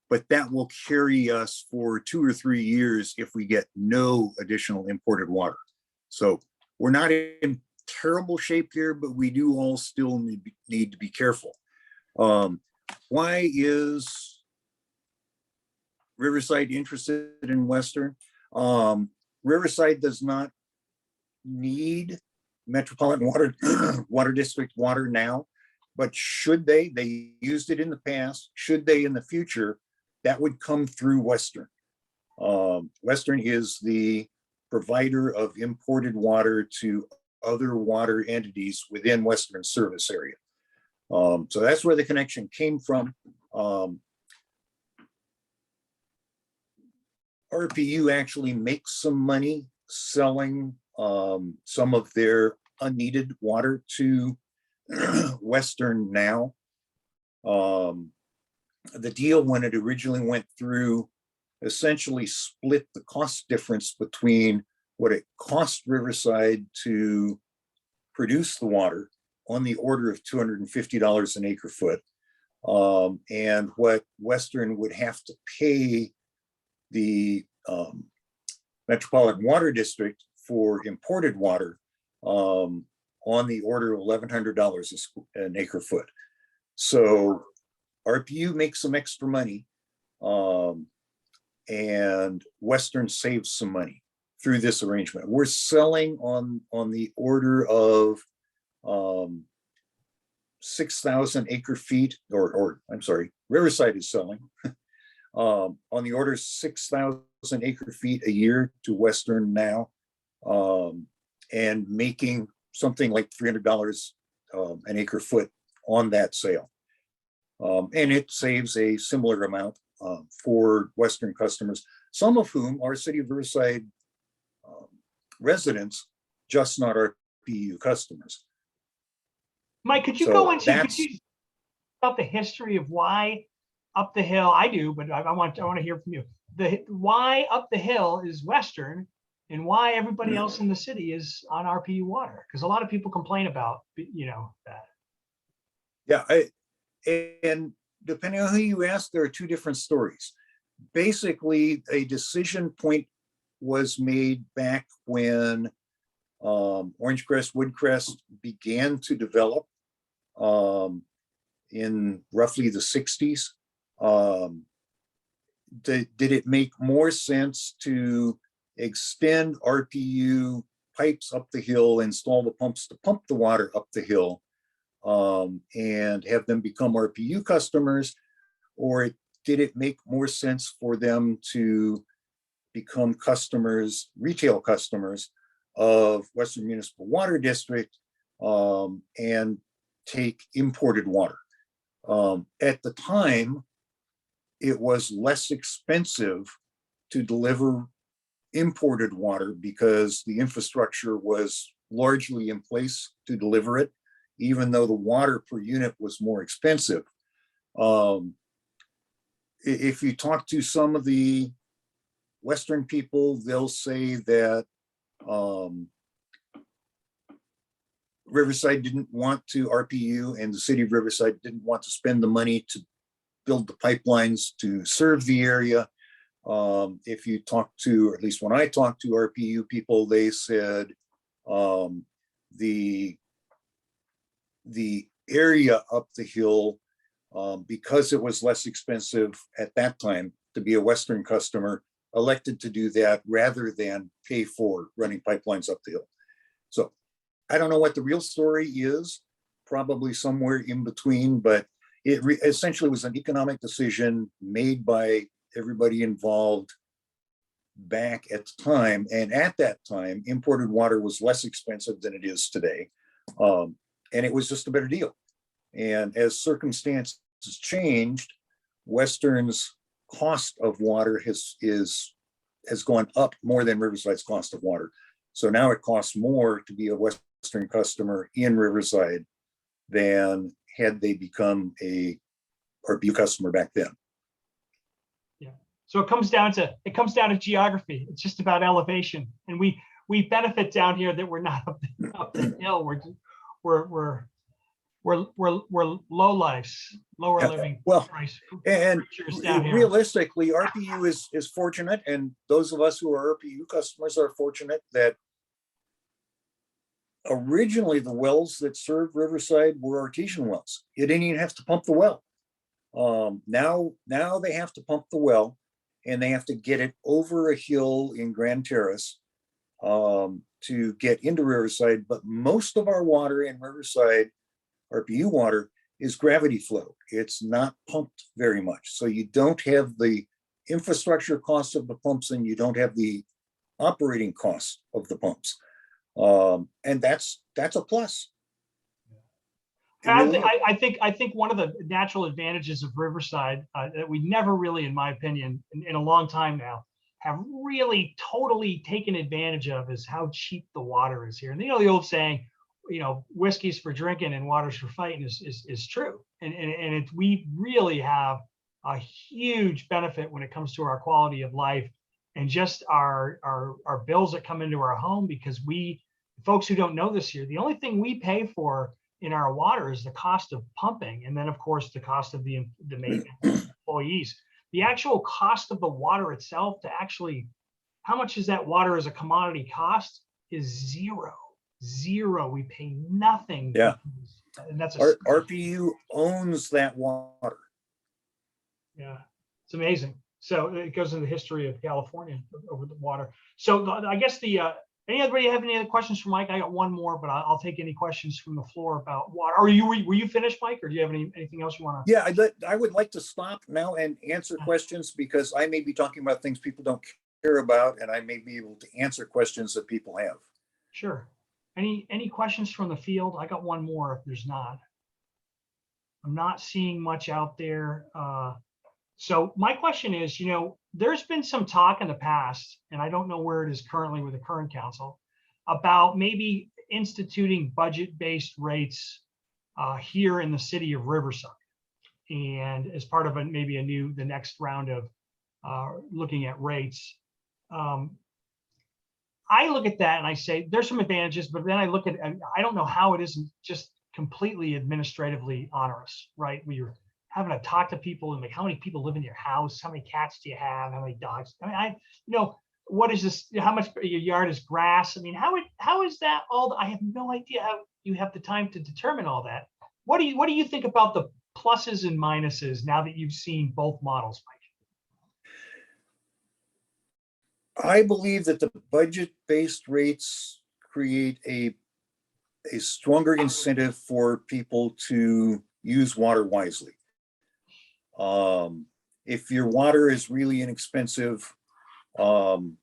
But that will carry us for 2 or 3 years if we get no additional imported water. So we're not in terrible shape here, but we do all still need to be careful. Why is Riverside interested in Western? Riverside does not need Metropolitan Water District water now, but should they used it in the past, should they in the future, that would come through Western. Western is the provider of imported water to other water entities within Western service area. So that's where the connection came from. RPU actually makes some money selling some of their unneeded water to Western now. The deal, when it originally went through, essentially split the cost difference between what it cost Riverside to produce the water on the order of $250 an acre foot, and what Western would have to pay the Metropolitan Water District for imported water, on the order of $1,100 an acre foot. So RPU makes some extra money, and Western saves some money through this arrangement. We're selling on the order of 6,000 acre feet, or I'm sorry, Riverside is selling on the order of 6,000 acre feet a year to Western now, and making something like $300 an acre foot on that sale. And it saves a similar amount for Western customers, some of whom are City of Riverside residents, just not our RPU customers. Mike, could you So go into that's- about the history of why up the hill? I do, but I want to hear from you. Why up the hill is Western, and why everybody else in the city is on RPU water? Because a lot of people complain about that. Yeah, and depending on who you ask, there are two different stories. Basically, a decision point was made back when Orange Crest, Woodcrest began to develop in roughly the 60s. Did it make more sense to extend RPU pipes up the hill, install the pumps to pump the water up the hill, and have them become RPU customers? Or did it make more sense for them to become customers, retail customers of Western Municipal Water District, and take imported water. At the time, it was less expensive to deliver imported water because the infrastructure was largely in place to deliver it, even though the water per unit was more expensive. If you talk to some of the Western people, they'll say that Riverside didn't want to RPU, and the city of Riverside didn't want to spend the money to build the pipelines to serve the area. If you talk to, or at least when I talked to RPU people, they said the area up the hill, because it was less expensive at that time to be a Western customer, elected to do that rather than pay for running pipelines up the hill. So I don't know what the real story is, probably somewhere in between, but it essentially was an economic decision made by everybody involved back at the time. And at that time, imported water was less expensive than it is today. And it was just a better deal. And as circumstances changed, Western's cost of water has gone up more than Riverside's cost of water. So now it costs more to be a Western customer in Riverside than had they become a RPU customer back then. Yeah. So it comes down to geography. It's just about elevation, and we benefit down here that we're not up the hill. We're low lives, lower Yeah, living well, price. And creatures down here. realistically, RPU is fortunate, and those of us who are RPU customers are fortunate that originally the wells that served Riverside were artesian wells. You didn't even have to pump the well. Now they have to pump the well, and they have to get it over a hill in Grand Terrace to get into Riverside. But most of our water in Riverside, RPU water, is gravity flow. It's not pumped very much. So you don't have the infrastructure costs of the pumps, and you don't have the operating costs of the pumps. And that's a plus. Really I think one of the natural advantages of Riverside that we never really, in my opinion, in a long time now, have really totally taken advantage of is how cheap the water is here. And the old saying, whiskey's for drinking and water's for fighting is true. And we really have a huge benefit when it comes to our quality of life and just our bills that come into our home, because folks who don't know this here, the only thing we pay for in our water is the cost of pumping, and then of course the cost of the maintenance employees. The actual cost of the water itself, to actually how much is that water as a commodity cost, is zero. We pay nothing. Yeah. And that's RPU owns that water. Yeah, it's amazing. So it goes into the history of California over the water. So I guess anybody have any other questions for Mike? I got one more, but I'll take any questions from the floor about water. Were you finished, Mike, or do you have anything else you want to? Yeah, I would like to stop now and answer questions, because I may be talking about things people don't care about, and I may be able to answer questions that people have. Sure. Any questions from the field? I got one more if there's not. I'm not seeing much out there. So my question is, there's been some talk in the past, and I don't know where it is currently with the current council, about maybe instituting budget-based rates here in the city of Riverside. And as part of the next round of looking at rates. I look at that and I say, there's some advantages, but then I look at, I don't know how it isn't just completely administratively onerous, right? Where you're having to talk to people and like, how many people live in your house? How many cats do you have? How many dogs? I mean, what is this? How much your yard is grass? I mean, how is that all? I have no idea how you have the time to determine all that. What do you think about the pluses and minuses now that you've seen both models, Mike? I believe that the budget-based rates create a stronger incentive for people to use water wisely. If your water is really inexpensive, you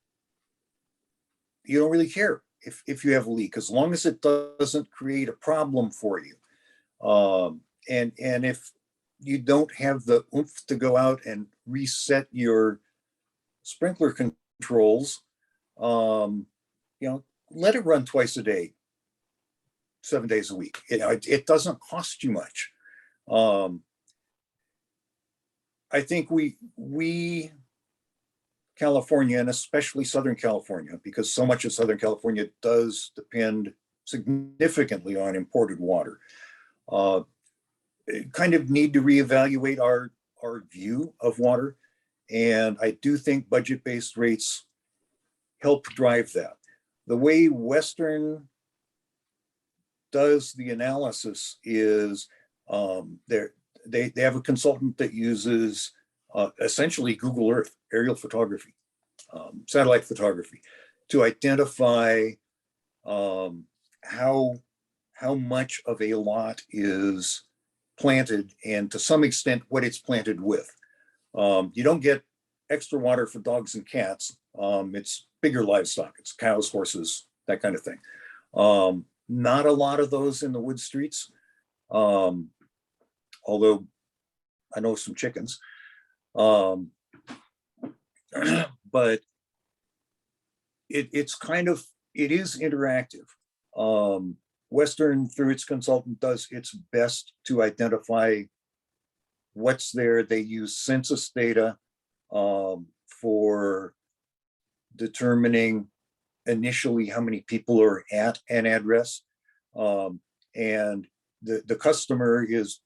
don't really care if you have a leak, as long as it doesn't create a problem for you. And if you don't have the oomph to go out and reset your sprinkler controls, let it run twice a day, 7 days a week. It doesn't cost you much. I think we California, and especially Southern California, because so much of Southern California does depend significantly on imported water, kind of need to reevaluate our view of water. And I do think budget-based rates help drive that. The way Western does the analysis is they have a consultant that uses essentially Google Earth, aerial photography, satellite photography, to identify how much of a lot is planted, and to some extent what it's planted with. You don't get extra water for dogs and cats. It's bigger livestock. It's cows, horses, that kind of thing. Not a lot of those in the wood streets, although I know some chickens. But it is interactive. Western, through its consultant, does its best to identify what's there. They use census data for determining initially how many people are at an address. And the customer is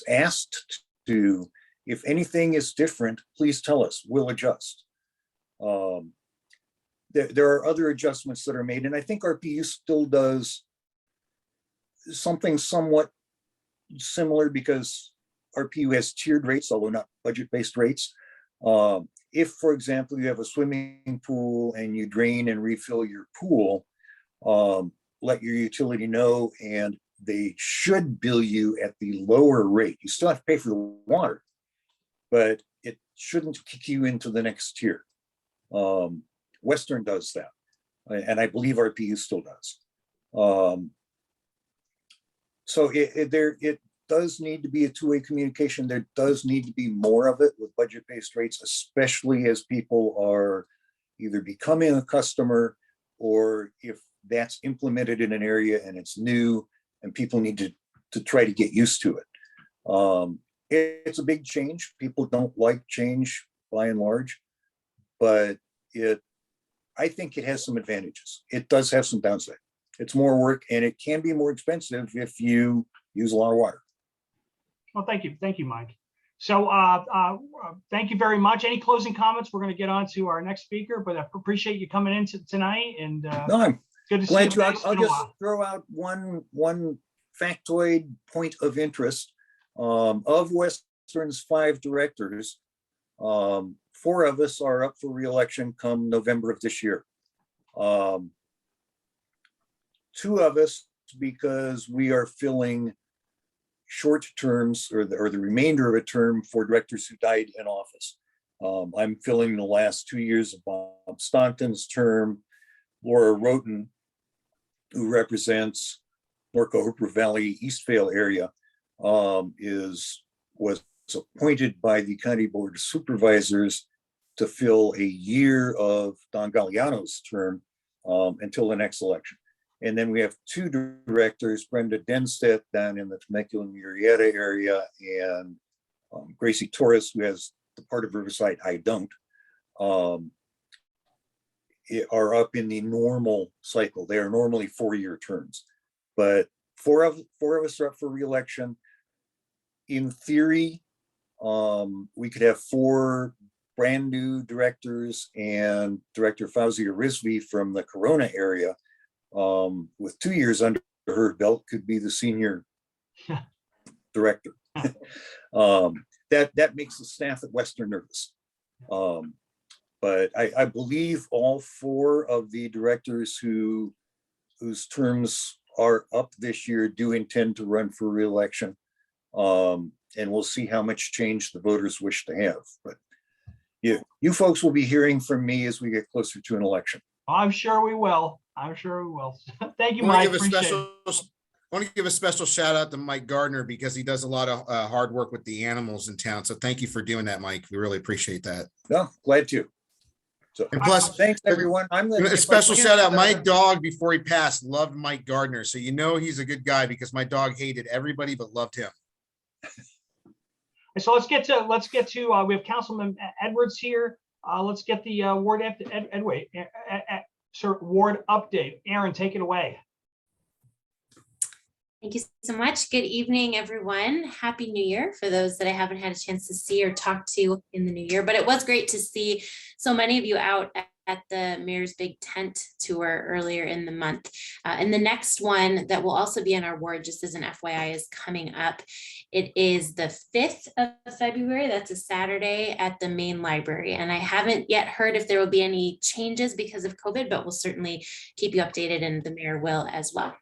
asked to, if anything is different, please tell us, we'll adjust. There are other adjustments that are made, and I think RPU still does something somewhat similar, because RPU has tiered rates, although not budget-based rates. If, for example, you have a swimming pool and you drain and refill your pool, let your utility know, and they should bill you at the lower rate. You still have to pay for the water, but it shouldn't kick you into the next tier. Western does that, and I believe RPU still does. So it does need to be a two-way communication. There does need to be more of it with budget-based rates, especially as people are either becoming a customer, or if that's implemented in an area and it's new and people need to try to get used to it. It's a big change. People don't like change by and large, but I think it has some advantages. It does have some downside. It's more work, and it can be more expensive if you use a lot of water. Well, thank you. Thank you, Mike. So thank you very much. Any closing comments? We're going to get on to our next speaker, but I appreciate you coming in tonight. And No, I'm good to see glad you. to. I'll just throw out one factoid point of interest. Of Western's 5 directors, 4 of us are up for re-election come November of this year. 2 of us, because we are filling short terms, or the remainder of a term for directors who died in office. I'm filling the last 2 years of Bob Stockton's term. Laura Roten, who represents Norco Hooper Valley Eastvale area, was appointed by the County Board of Supervisors to fill a year of Don Galliano's term until the next election. And then we have 2 directors, Brenda Denstedt down in the Temecula-Murrieta area, and Gracie Torres, who has the part of Riverside I don't, are up in the normal cycle. They are normally 4-year terms, but four of us are up for re-election. In theory, we could have 4 brand new directors, and Director Fauzia Rizvi from the Corona area, with 2 years under her belt, could be the senior director. That makes the staff at Western nervous. But I believe all 4 of the directors whose terms are up this year do intend to run for re-election. And we'll see how much change the voters wish to have. But You folks will be hearing from me as we get closer to an election. I'm sure we will. I'm sure we will. Thank you, I want Mike. to give a Appreciate special, it. I want to give a special shout out to Mike Gardner because he does a lot of hard work with the animals in town. So thank you for doing that, Mike. We really appreciate that. No, glad to. So And plus, thanks, everyone. a special shout out, my dog before he passed loved Mike Gardner. So you know he's a good guy because my dog hated everybody but loved him. So let's get to we have Councilman Edwards here. Let's get the ward ward update. Erin, take it away. Thank you so much. Good evening, everyone. Happy New Year for those that I haven't had a chance to see or talk to in the new year. But it was great to see so many of you out at the Mayor's Big Tent Tour earlier in the month. And the next one that will also be in our ward, just as an FYI, is coming up. It is the 5th of February. That's a Saturday at the main library. And I haven't yet heard if there will be any changes because of COVID, but we'll certainly keep you updated, and the mayor will as well.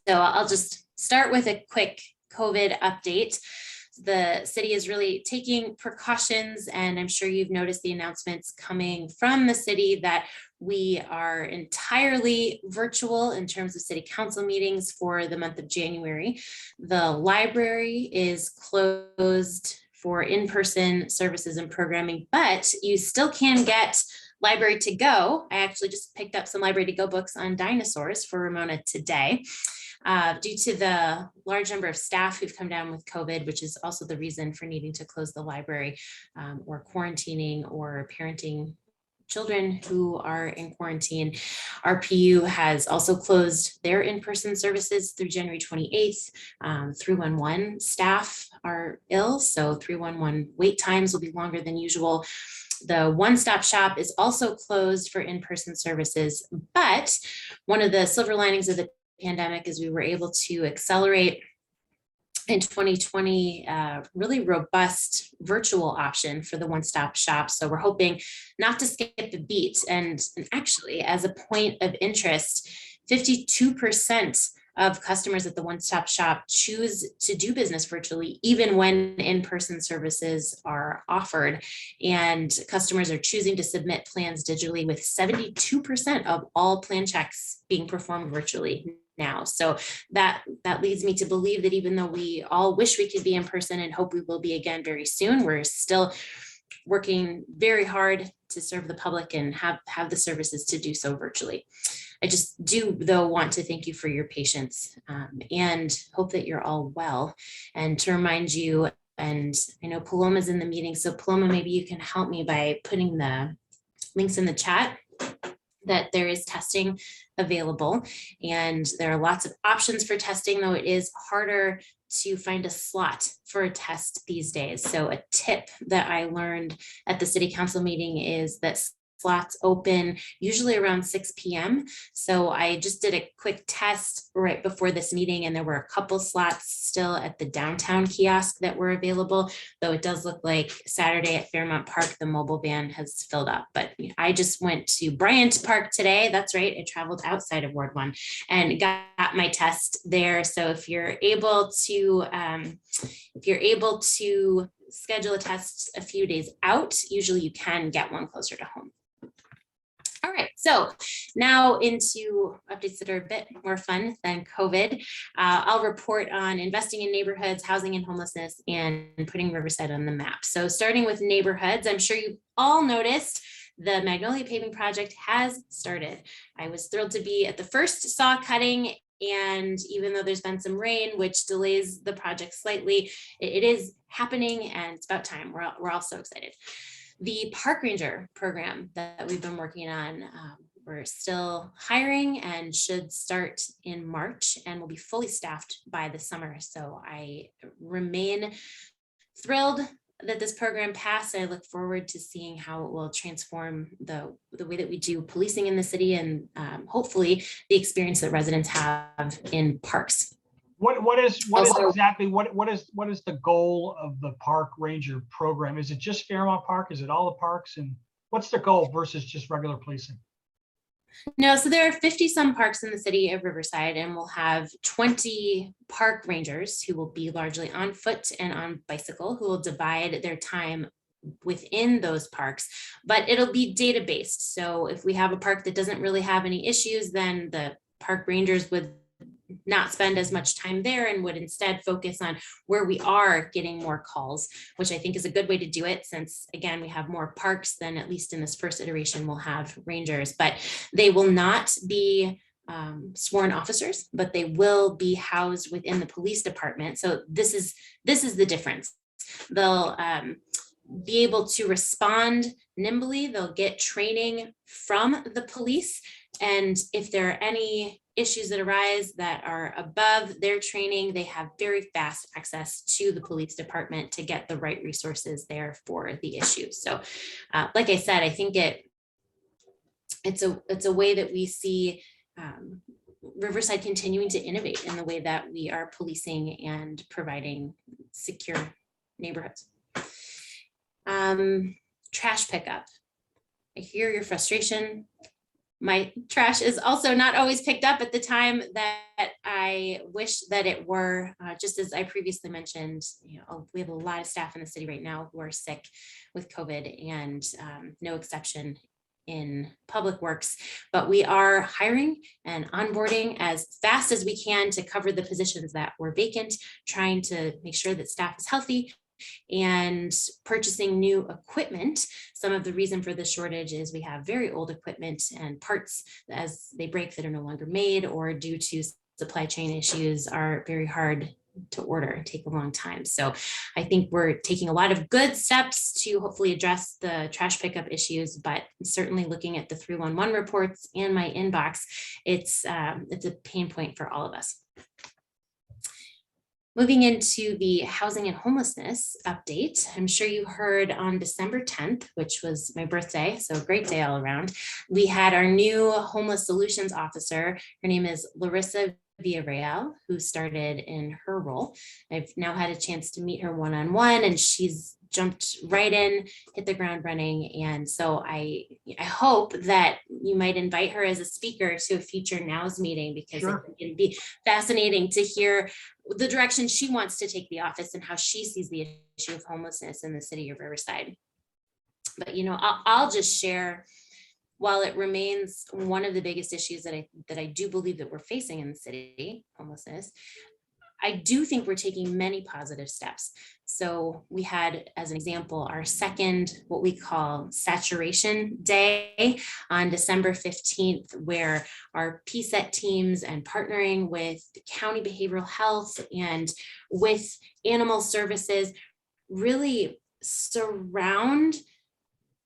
So I'll just start with a quick COVID update. The city is really taking precautions, and I'm sure you've noticed the announcements coming from the city that we are entirely virtual in terms of city council meetings for the month of January. The library is closed for in-person services and programming, but you still can get library to go. I actually just picked up some library to go books on dinosaurs for Ramona today. Due to the large number of staff who've come down with COVID, which is also the reason for needing to close the library, or quarantining or parenting children who are in quarantine. RPU has also closed their in-person services through January 28th. 311 staff are ill, so 311 wait times will be longer than usual. The one-stop shop is also closed for in-person services, but one of the silver linings of the pandemic is we were able to accelerate in 2020 really robust virtual option for the one-stop shop. So we're hoping not to skip a beat. And actually, as a point of interest, 52% of customers at the one-stop shop choose to do business virtually, even when in-person services are offered. And customers are choosing to submit plans digitally, with 72% of all plan checks being performed virtually now. So that leads me to believe that even though we all wish we could be in person and hope we will be again very soon, we're still working very hard to serve the public and have the services to do so virtually. I just do, though, want to thank you for your patience and hope that you're all well. And to remind you, and I know Paloma's in the meeting, so Paloma, maybe you can help me by putting the links in the chat, that there is testing available, and there are lots of options for testing, though it is harder to find a slot for a test these days. So a tip that I learned at the city council meeting is that slots open usually around 6 p.m. So I just did a quick test right before this meeting, and there were a couple slots still at the downtown kiosk that were available, though it does look like Saturday at Fairmount Park, the mobile van has filled up. But I just went to Bryant Park today. That's right. I traveled outside of Ward 1 and got my test there. So if you're able to schedule a test a few days out, usually you can get one closer to home. All right, so now into updates that are a bit more fun than COVID. I'll report on investing in neighborhoods, housing and homelessness, and putting Riverside on the map. So starting with neighborhoods, I'm sure you've all noticed the Magnolia paving project has started. I was thrilled to be at the first saw cutting, and even though there's been some rain, which delays the project slightly, it is happening, and it's about time. We're all so excited. The park ranger program that we've been working on, we're still hiring and should start in March, and will be fully staffed by the summer. So I remain thrilled that this program passed. I look forward to seeing how it will transform the way that we do policing in the city, and hopefully the experience that residents have in parks. What is the goal of the park ranger program? Is it just Fairmount Park? Is it all the parks? And what's the goal versus just regular policing? No, so there are 50 some parks in the city of Riverside, and we'll have 20 park rangers who will be largely on foot and on bicycle, who will divide their time within those parks, but it'll be data based. So if we have a park that doesn't really have any issues, then the park rangers would not spend as much time there and would instead focus on where we are getting more calls, which I think is a good way to do it, since again, we have more parks than, at least in this first iteration, we'll have rangers, but they will not be sworn officers, but they will be housed within the police department. So this is the difference. They'll be able to respond nimbly. They'll get training from the police. And if there are any issues that arise that are above their training, they have very fast access to the police department to get the right resources there for the issue. So like I said, I think it's a way that we see Riverside continuing to innovate in the way that we are policing and providing secure neighborhoods. Trash pickup. I hear your frustration. My trash is also not always picked up at the time that I wish that it were. Just as I previously mentioned, we have a lot of staff in the city right now who are sick with COVID, and no exception in public works, but we are hiring and onboarding as fast as we can to cover the positions that were vacant, trying to make sure that staff is healthy, and purchasing new equipment. Some of the reason for the shortage is we have very old equipment and parts as they break that are no longer made, or due to supply chain issues are very hard to order, take a long time. So I think we're taking a lot of good steps to hopefully address the trash pickup issues, but certainly looking at the 311 reports and my inbox, it's a pain point for all of us. Moving into the housing and homelessness update, I'm sure you heard on December 10th, which was my birthday, so a great day all around, we had our new homeless solutions officer. Her name is Larissa Villarreal, who started in her role. I've now had a chance to meet her one-on-one, and she's jumped right in, hit the ground running. And so I hope that you might invite her as a speaker to a future NOWS meeting, because Sure. it can be fascinating to hear the direction she wants to take the office and how she sees the issue of homelessness in the city of Riverside. But I'll just share, while it remains one of the biggest issues that I do believe that we're facing in the city, homelessness, I do think we're taking many positive steps. So we had, as an example, our second, what we call saturation day on December 15th, where our PSET teams and partnering with county behavioral health and with animal services really surround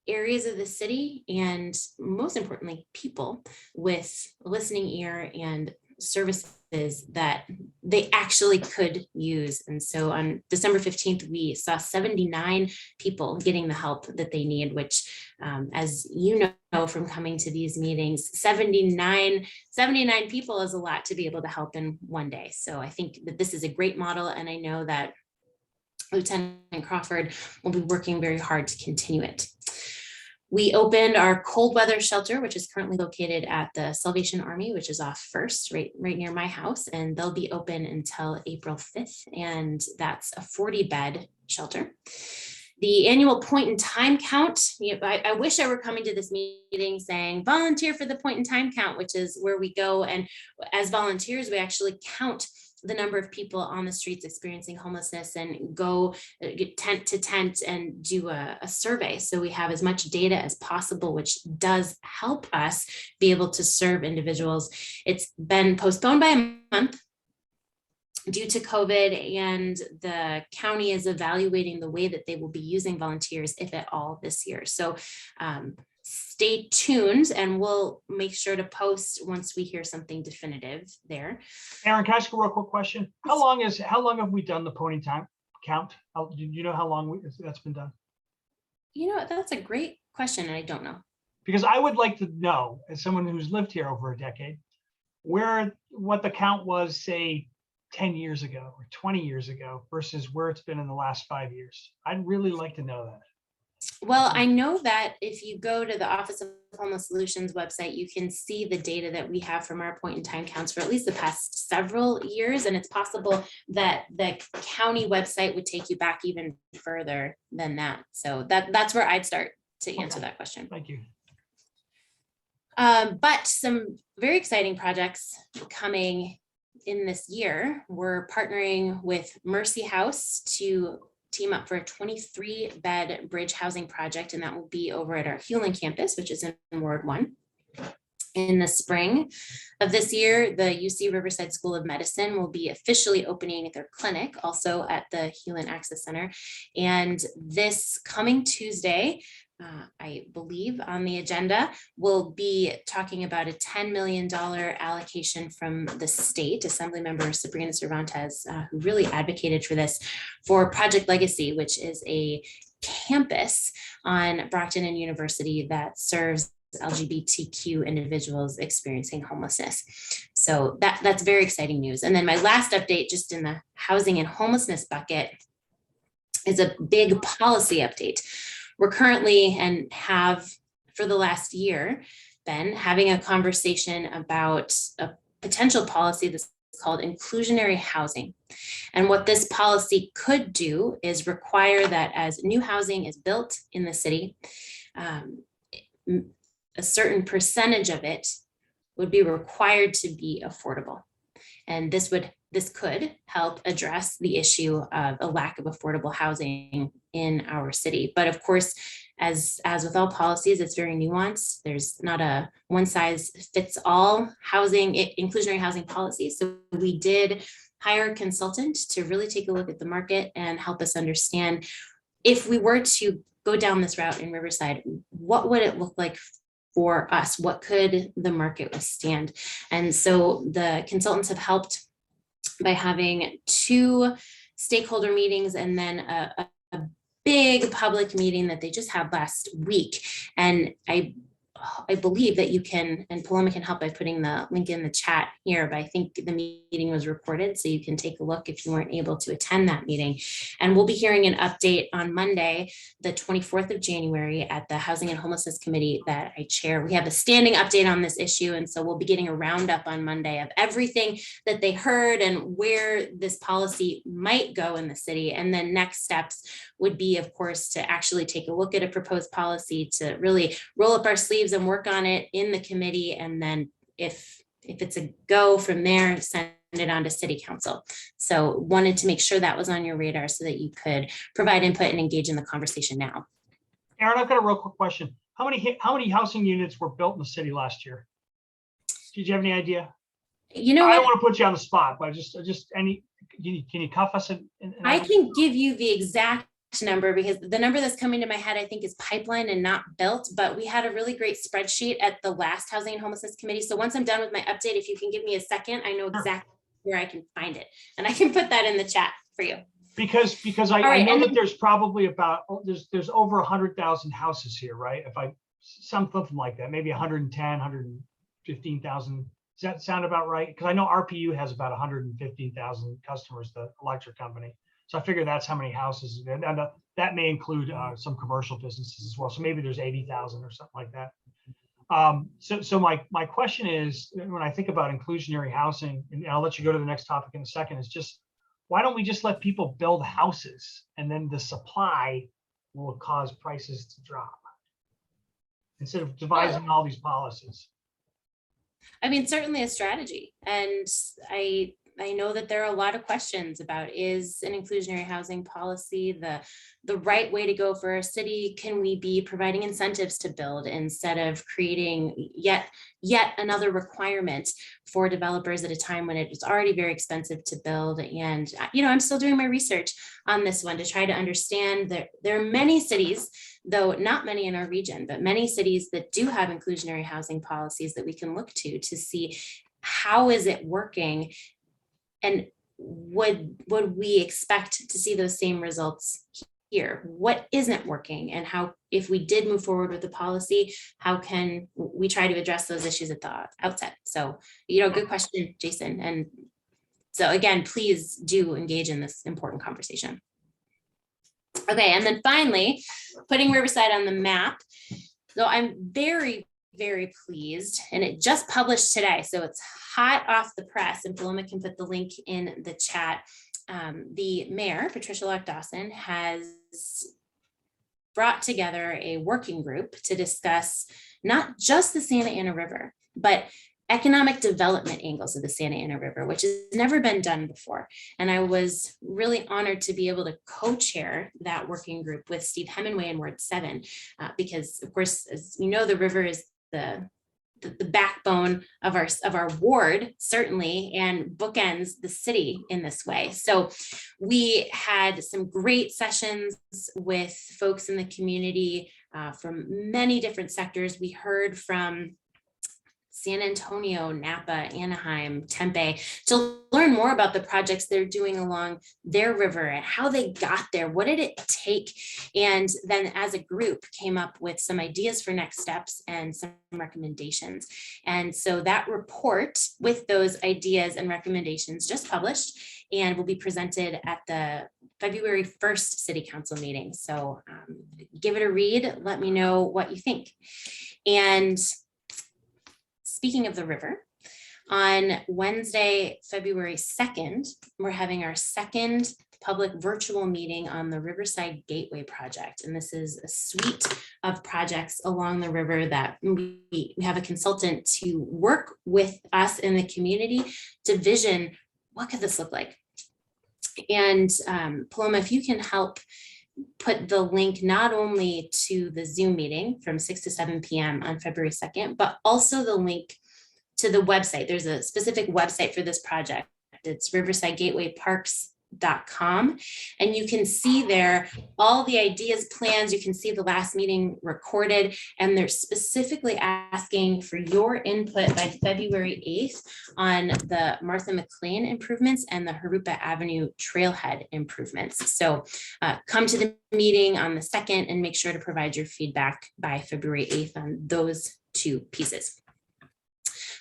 areas of the city, and most importantly, people, with a listening ear and services that they actually could use. And so on December 15th, we saw 79 people getting the help that they need, which, as you know from coming to these meetings, 79 people is a lot to be able to help in one day. So I think that this is a great model, and I know that Lieutenant Crawford will be working very hard to continue it. We opened our cold weather shelter, which is currently located at the Salvation Army, which is off First, right near my house, and they'll be open until April 5th, and that's a 40-bed shelter. The annual point in time count, I wish I were coming to this meeting saying volunteer for the point in time count, which is where we go, and as volunteers, we actually count the number of people on the streets experiencing homelessness and go tent to tent and do a survey. So we have as much data as possible, which does help us be able to serve individuals. It's been postponed by a month due to COVID, and the county is evaluating the way that they will be using volunteers, if at all, this year. So stay tuned, and we'll make sure to post once we hear something definitive there. Erin, can I ask a real quick question? How long have we done the point in time count? Do you know how long that's been done? That's a great question, and I don't know. Because I would like to know, as someone who's lived here over a decade, what the count was, say, 10 years ago or 20 years ago versus where it's been in the last 5 years. I'd really like to know that. Well, I know that if you go to the Office of Homeless Solutions website, you can see the data that we have from our point in time counts for at least the past several years. And it's possible that the county website would take you back even further than that. So that's where I'd start to answer Okay. that question. Thank you. But some very exciting projects coming in this year. We're partnering with Mercy House to team up for a 23-bed bridge housing project, and that will be over at our Hewlin campus, which is in Ward 1. In the spring of this year, the UC Riverside School of Medicine will be officially opening their clinic, also at the Hewlin Access Center. And this coming Tuesday, I believe on the agenda, we'll be talking about a $10 million allocation from the state. Assemblymember Sabrina Cervantes, who really advocated for this, for Project Legacy, which is a campus on Brockton and University that serves LGBTQ individuals experiencing homelessness. So that's very exciting news. And then my last update, just in the housing and homelessness bucket, is a big policy update. We're currently, and have for the last year, been having a conversation about a potential policy that's called inclusionary housing. And what this policy could do is require that as new housing is built in the city, a certain percentage of it would be required to be affordable. And this could help address the issue of a lack of affordable housing in our city. But of course, as with all policies, it's very nuanced. There's not a one size fits all inclusionary housing policy. So we did hire a consultant to really take a look at the market and help us understand, if we were to go down this route in Riverside, what would it look like for us? What could the market withstand? And so the consultants have helped by having 2 stakeholder meetings and then a big public meeting that they just had last week. And I believe that you can, and Paloma can help by putting the link in the chat here, but I think the meeting was recorded, so you can take a look if you weren't able to attend that meeting. And we'll be hearing an update on Monday, the 24th of January, at the Housing and Homelessness Committee that I chair. We have a standing update on this issue, and so we'll be getting a roundup on Monday of everything that they heard and where this policy might go in the city. And then next steps would be, of course, to actually take a look at a proposed policy, to really roll up our sleeves and work on it in the committee. And then if it's a go from there, send it on to city council. So wanted to make sure that was on your radar so that you could provide input and engage in the conversation now. Erin, I've got a real quick question. How many housing units were built in the city last year? Did you have any idea? You know I don't what? want to put you on the spot, but just can you cuff us? I can give you the exact number, because the number that's coming to my head, I think, is pipeline and not built, but we had a really great spreadsheet at the last Housing and Homelessness Committee. So once I'm done with my update, if you can give me a second, I know exactly where I can find it, and I can put that in the chat for you. Because I know that there's probably about, there's over 100,000 houses here, right? Something like that, maybe 110, 115,000. Does that sound about right? Because I know RPU has about 115,000 customers, the electric company. So I figure that's how many houses, and that may include some commercial businesses as well. So maybe there's 80,000 or something like that. So my question is, when I think about inclusionary housing, and I'll let you go to the next topic in a second, is just, why don't we just let people build houses, and then the supply will cause prices to drop, instead of devising all these policies? I mean, certainly a strategy. And I know that there are a lot of questions about, is an inclusionary housing policy the right way to go for our city? Can we be providing incentives to build instead of creating yet another requirement for developers at a time when it's already very expensive to build? And, I'm still doing my research on this one to try to understand that there are many cities, though not many in our region, but many cities that do have inclusionary housing policies that we can look to see how is it working. And would we expect to see those same results here? What isn't working, and how, if we did move forward with the policy, how can we try to address those issues at the outset? So, good question, Jason. And so again, please do engage in this important conversation. Okay, and then finally, putting Riverside on the map. So I'm very, very pleased, and it just published today, so it's hot off the press, and Paloma can put the link in the chat. The mayor, Patricia Lock-Dawson, has brought together a working group to discuss not just the Santa Ana River, but economic development angles of the Santa Ana River, which has never been done before. And I was really honored to be able to co-chair that working group with Steve Hemingway in Ward 7, because of course, as you know, the river is the backbone of our ward, certainly, and bookends the city in this way. So we had some great sessions with folks in the community from many different sectors. We heard from San Antonio, Napa, Anaheim, Tempe, to learn more about the projects they're doing along their river and how they got there. What did it take? And then as a group came up with some ideas for next steps and some recommendations. And so that report with those ideas and recommendations just published and will be presented at the February 1st City Council meeting. So give it a read. Let me know what you think. And speaking of the river, on Wednesday, February 2nd, we're having our second public virtual meeting on the Riverside Gateway project. And this is a suite of projects along the river that we have a consultant to work with us in the community to vision, what could this look like? And Paloma, if you can help put the link not only to the Zoom meeting from 6 to 7 p.m. on February 2nd, but also the link to the website. There's a specific website for this project. It's riversidegatewayparks.com. And you can see there all the ideas, plans. You can see the last meeting recorded, and they're specifically asking for your input by February 8th on the Martha McLean improvements and the Harupa Avenue trailhead improvements. So come to the meeting on the 2nd and make sure to provide your feedback by February 8th on those two pieces.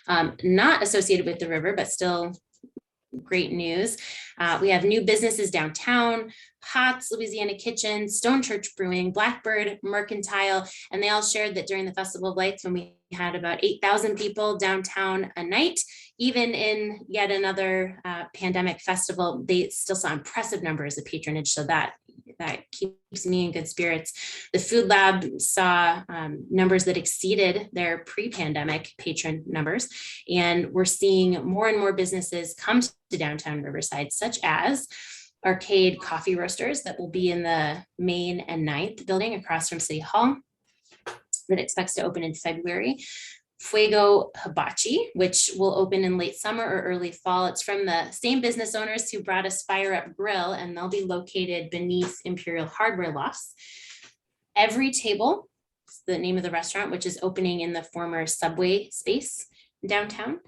Not associated with the river, but still great news. We have new businesses downtown: Hots, Louisiana Kitchen, Stone Church Brewing, Blackbird, Mercantile, and they all shared that during the Festival of Lights, when we had about 8,000 people downtown a night, even in yet another pandemic festival, they still saw impressive numbers of patronage. So that keeps me in good spirits. The Food Lab saw numbers that exceeded their pre-pandemic patron numbers. And we're seeing more and more businesses come to downtown Riverside, such as Arcade Coffee Roasters, that will be in the Main and 9th building across from City Hall, that expects to open in February. Fuego Hibachi, which will open in late summer or early fall. It's from the same business owners who brought us Fire Up Grill, and they'll be located beneath Imperial Hardware Lofts. Every Table is the name of the restaurant, which is opening in the former Subway space downtown.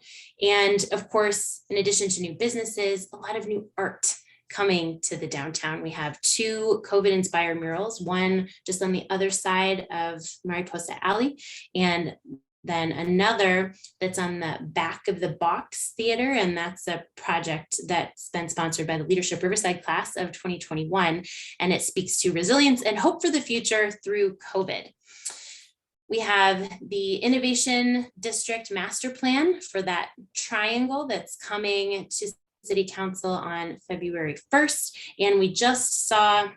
And of course, in addition to new businesses, a lot of new art coming to the downtown. We have 2 COVID-inspired murals, one just on the other side of Mariposa Alley, and then another that's on the back of the Box Theater, and that's a project that's been sponsored by the Leadership Riverside class of 2021, and it speaks to resilience and hope for the future through COVID. We have the Innovation District Master Plan for that triangle that's coming to City Council on February 1st, and we just saw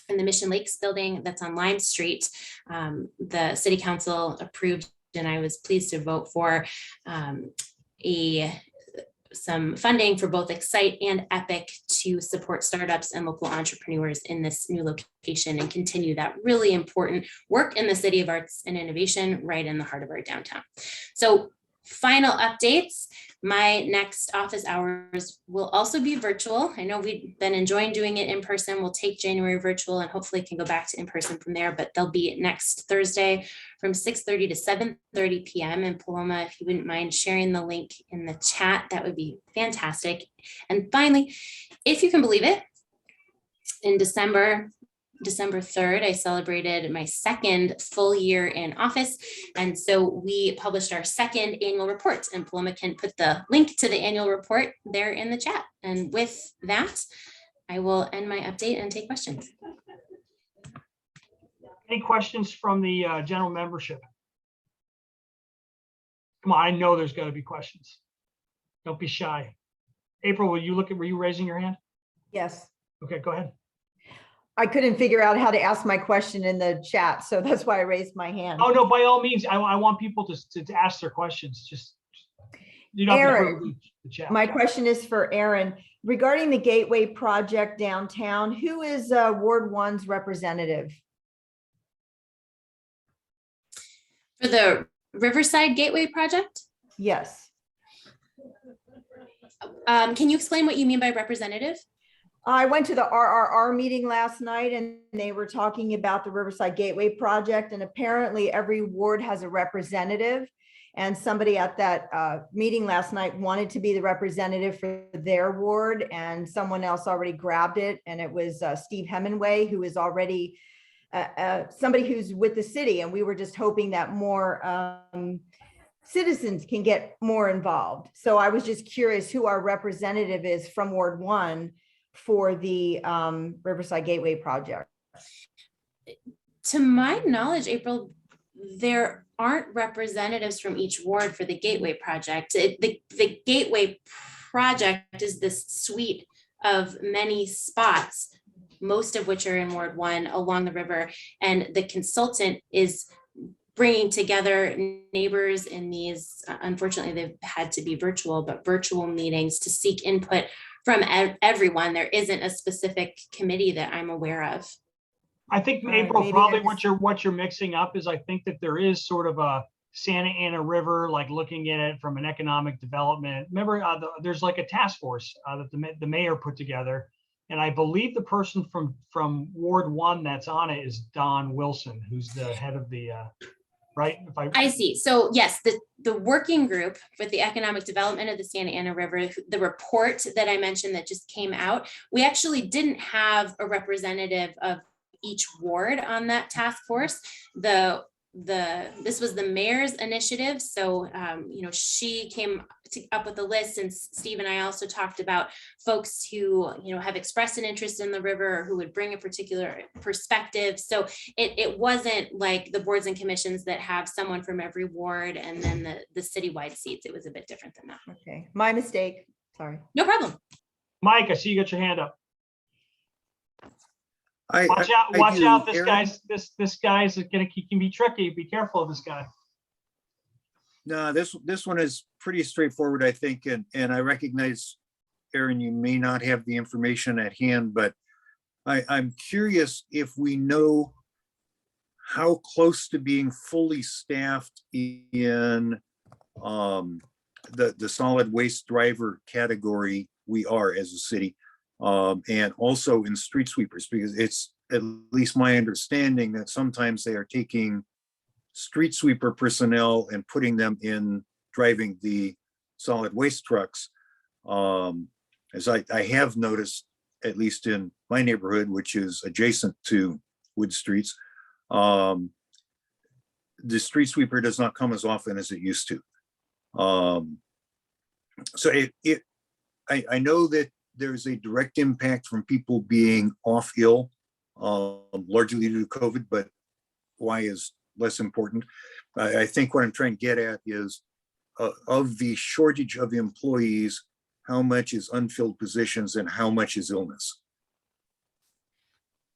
in the Mission Lakes building that's on Lime Street, the City Council approved, and I was pleased to vote for some funding for both Excite and Epic to support startups and local entrepreneurs in this new location and continue that really important work in the City of Arts and Innovation right in the heart of our downtown. So final updates. My next office hours will also be virtual. I know we've been enjoying doing it in person. We'll take January virtual and hopefully can go back to in person from there, but they'll be next Thursday from 6:30 to 7:30 p.m. And Paloma, if you wouldn't mind sharing the link in the chat, that would be fantastic. And finally, if you can believe it, in December 3rd, I celebrated my 2nd full year in office. And so we published our 2nd annual report, and Paloma can put the link to the annual report there in the chat. And with that, I will end my update and take questions. Any questions from the general membership? Come on, I know there's got to be questions. Don't be shy. April, were you raising your hand? Yes, Okay, go ahead. I couldn't figure out how to ask my question in the chat, so that's why I raised my hand. Oh, no, by all means, I want people to ask their questions. Just you don't have to Erin, put the chat. My question is for Erin. Regarding the Gateway project downtown, who is Ward 1's representative? For the Riverside Gateway project, Yes. can you explain what you mean by representative? I went to the RRR meeting last night and they were talking about the Riverside Gateway project, and apparently every ward has a representative. And somebody at that meeting last night wanted to be the representative for their ward, and someone else already grabbed it. And it was Steve Hemingway, who is already somebody who's with the city. And we were just hoping that more citizens can get more involved. So I was just curious who our representative is from Ward 1 for the Riverside Gateway project. To my knowledge, April, there aren't representatives from each ward for the Gateway project. The Gateway project is this suite of many spots, most of which are in Ward 1 along the river. And the consultant is bringing together neighbors in these, unfortunately, they've had to be virtual, but virtual meetings to seek input from everyone. There isn't a specific committee that I'm aware of. I think All right, April, maybe probably I just- what you're mixing up is I think that there is sort of a Santa Ana River, like looking at it from an economic development. Remember, there's like a task force that the mayor put together. And I believe the person from Ward 1 that's on it is Don Wilson, who's the head of the, right? If I see. So yes, the working group with the economic development of the Santa Ana River, the report that I mentioned that just came out, we actually didn't have a representative of each ward on that task force. This was the mayor's initiative. So, she came up with a list, and Steve and I also talked about folks who, have expressed an interest in the river or who would bring a particular perspective. So it wasn't like the boards and commissions that have someone from every ward and then the citywide seats. It was a bit different than that. Okay, my mistake. Sorry. No problem. Mike, I see you got your hand up. Watch I out, do, this Erin. this guy's he can be tricky. Be careful of this guy. No, this one is pretty straightforward, I think, and I recognize, Erin, you may not have the information at hand, but I'm curious if we know how close to being fully staffed in the solid waste driver category we are as a city, and also in street sweepers, because it's at least my understanding that sometimes they are taking street sweeper personnel and putting them in driving the solid waste trucks. As I have noticed, at least in my neighborhood, which is adjacent to Wood Streets, the street sweeper does not come as often as it used to. So I know that there's a direct impact from people being off ill, largely due to COVID, but why is less important. I think what I'm trying to get at is of the shortage of employees, how much is unfilled positions and how much is illness?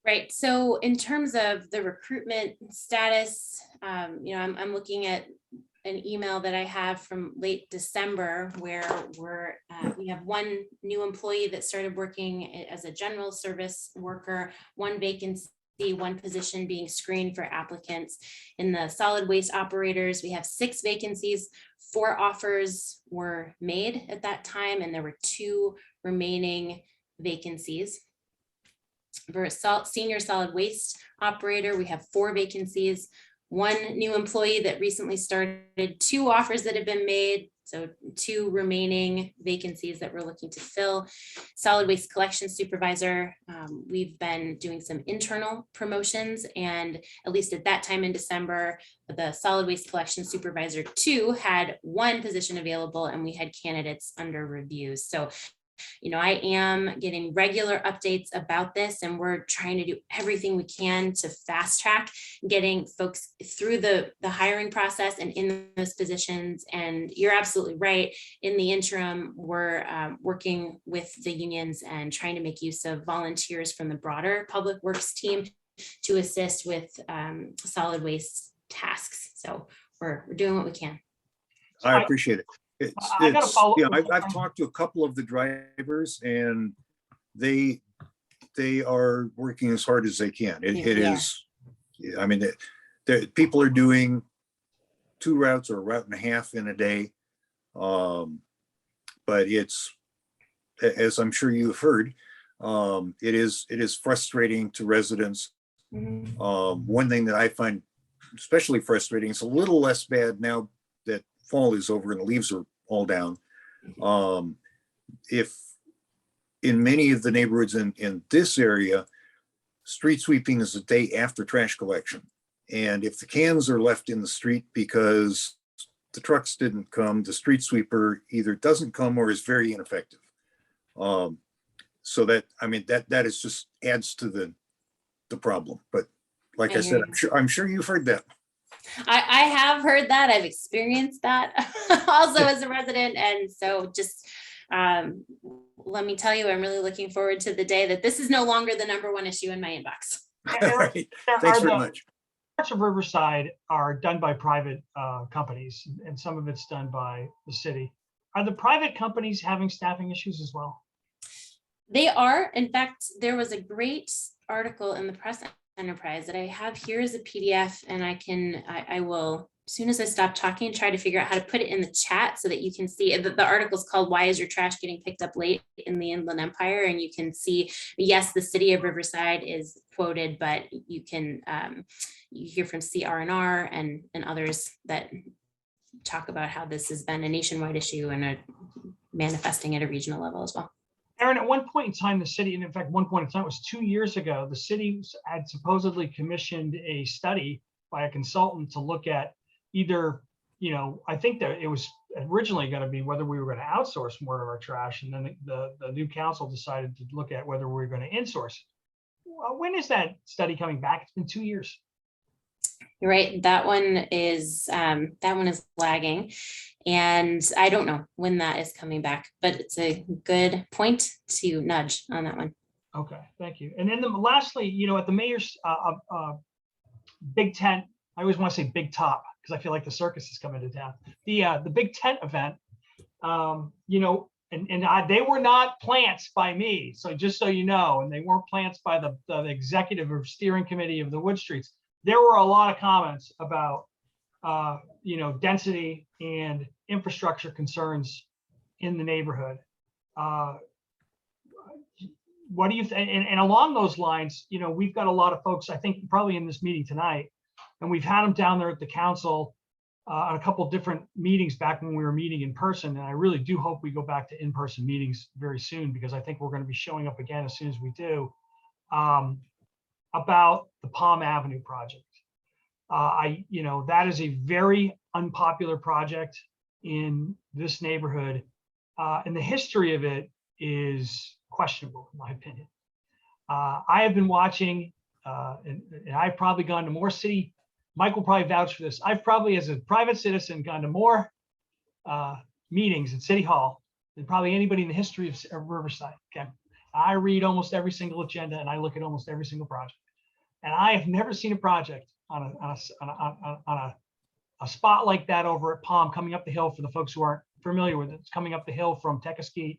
Right. So in terms of the recruitment status, I'm looking at an email that I have from late December where we have one new employee that started working as a general service worker, one vacancy, one position being screened for applicants. In the solid waste operators, we have 6 vacancies. 4 offers were made at that time, and there were 2 remaining vacancies. For a senior solid waste operator, we have 4 vacancies, 1 new employee that recently started, 2 offers that have been made, so 2 remaining vacancies that we're looking to fill. Solid waste collection supervisor, we've been doing some internal promotions, and at least at that time in December, the solid waste collection supervisor 2 had 1 position available, and we had candidates under review. So I am getting regular updates about this, and we're trying to do everything we can to fast track getting folks through the hiring process and in those positions. And you're absolutely right. In the interim, we're working with the unions and trying to make use of volunteers from the broader public works team to assist with solid waste tasks. So we're doing what we can. I appreciate it. I gotta follow. Yeah, I've talked to a couple of the drivers, and they are working as hard as they can. It Yeah. is, I mean, the people are doing 2 routes or a route and a half in a day. But it's, as I'm sure you've heard, it is frustrating to residents. Mhm. One thing that I find especially frustrating, it's a little less bad now that fall is over and the leaves are all down. If in many of the neighborhoods in this area, street sweeping is the day after trash collection. And if the cans are left in the street because the trucks didn't come, the street sweeper either doesn't come or is very ineffective. So that, I mean, that is just adds to the problem. But like I said, I'm sure you've heard that. I have heard that. I've experienced that also as a resident. And so just let me tell you, I'm really looking forward to the day that this is no longer the #1 issue in my inbox. All right. Thanks very much. Parts of Riverside are done by private companies, and some of it's done by the city. Are the private companies having staffing issues as well? They are. In fact, there was a great article in the Press Enterprise that I have here as a PDF, and I will, as soon as I stop talking, try to figure out how to put it in the chat so that you can see it. The article is called "Why is Your Trash Getting Picked Up Late in the Inland Empire?" And you can see, yes, the city of Riverside is quoted, but you can you hear from CR&R and others that talk about how this has been a nationwide issue and manifesting at a regional level as well. Erin, at one point in time, the city, and in fact, one point in time, it was 2 years ago, the city had supposedly commissioned a study by a consultant to look at either, I think that it was originally going to be whether we were going to outsource more of our trash. And then the new council decided to look at whether we were going to insource. When is that study coming back? It's been 2 years. You're right. That one is lagging, and I don't know when that is coming back, but it's a good point to nudge on that one. Okay, thank you. And then lastly, at the mayor's big tent, I always want to say big top because I feel like the circus is coming to town. The big tent event, they were not plants by me. So just so you know, and they weren't plants by the executive or steering committee of the Wood Streets. There were a lot of comments about, density and infrastructure concerns in the neighborhood. What do you think? And along those lines, we've got a lot of folks, I think, probably in this meeting tonight, and we've had them down there at the council on a couple of different meetings back when we were meeting in person. And I really do hope we go back to in-person meetings very soon, because I think we're going to be showing up again as soon as we do. About the Palm Avenue project. That is a very unpopular project in this neighborhood. And the history of it is questionable, in my opinion. I have been watching, and I've probably gone to more city, Mike will probably vouch for this. I've probably, as a private citizen, gone to more meetings at City Hall than probably anybody in the history of Riverside. Okay. I read almost every single agenda and I look at almost every single project. And I have never seen a project on a spot like that over at Palm, coming up the hill. For the folks who aren't familiar with it, it's coming up the hill from Tekaskeet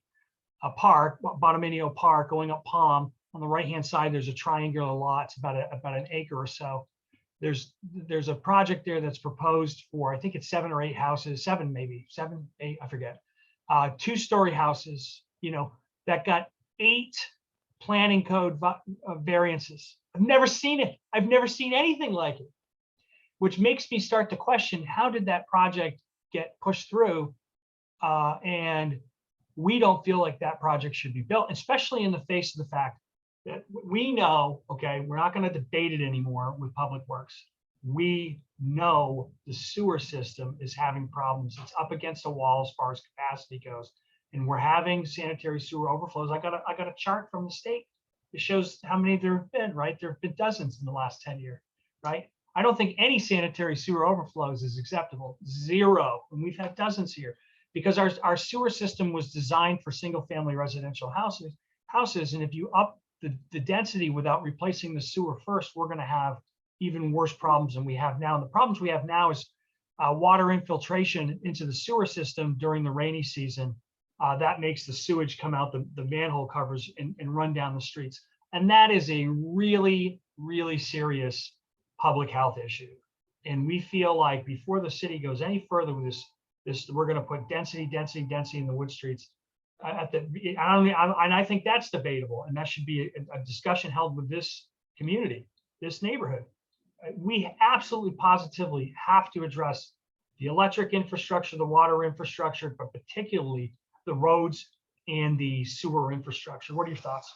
Park, Bonominio Park, going up Palm. On the right-hand side, there's a triangular lot. It's about an acre or so. There's a project there that's proposed for, I think it's 7 or 8 houses, 7, 8, I forget. 2-story houses, that got 8 planning code variances. I've never seen it. I've never seen anything like it, which makes me start to question, how did that project get pushed through? And we don't feel like that project should be built, especially in the face of the fact that we know, okay, we're not going to debate it anymore with Public Works. We know the sewer system is having problems. It's up against the wall as far as capacity goes. and we're having sanitary sewer overflows. I got a chart from the state. It shows how many there have been, right? There have been dozens in the last 10 years, right? I don't think any sanitary sewer overflows is acceptable, 0. And we've had dozens here because our sewer system was designed for single family residential houses. And if you up the density without replacing the sewer first, we're gonna have even worse problems than we have now. And the problems we have now is water infiltration into the sewer system during the rainy season. That makes the sewage come out the manhole covers and run down the streets. And that is a really, really serious public health issue. And we feel like before the city goes any further with this, we're going to put density in the wood streets. And I think that's debatable, and that should be a discussion held with this community, this neighborhood. We absolutely positively have to address the electric infrastructure, the water infrastructure, but particularly the roads and the sewer infrastructure. What are your thoughts?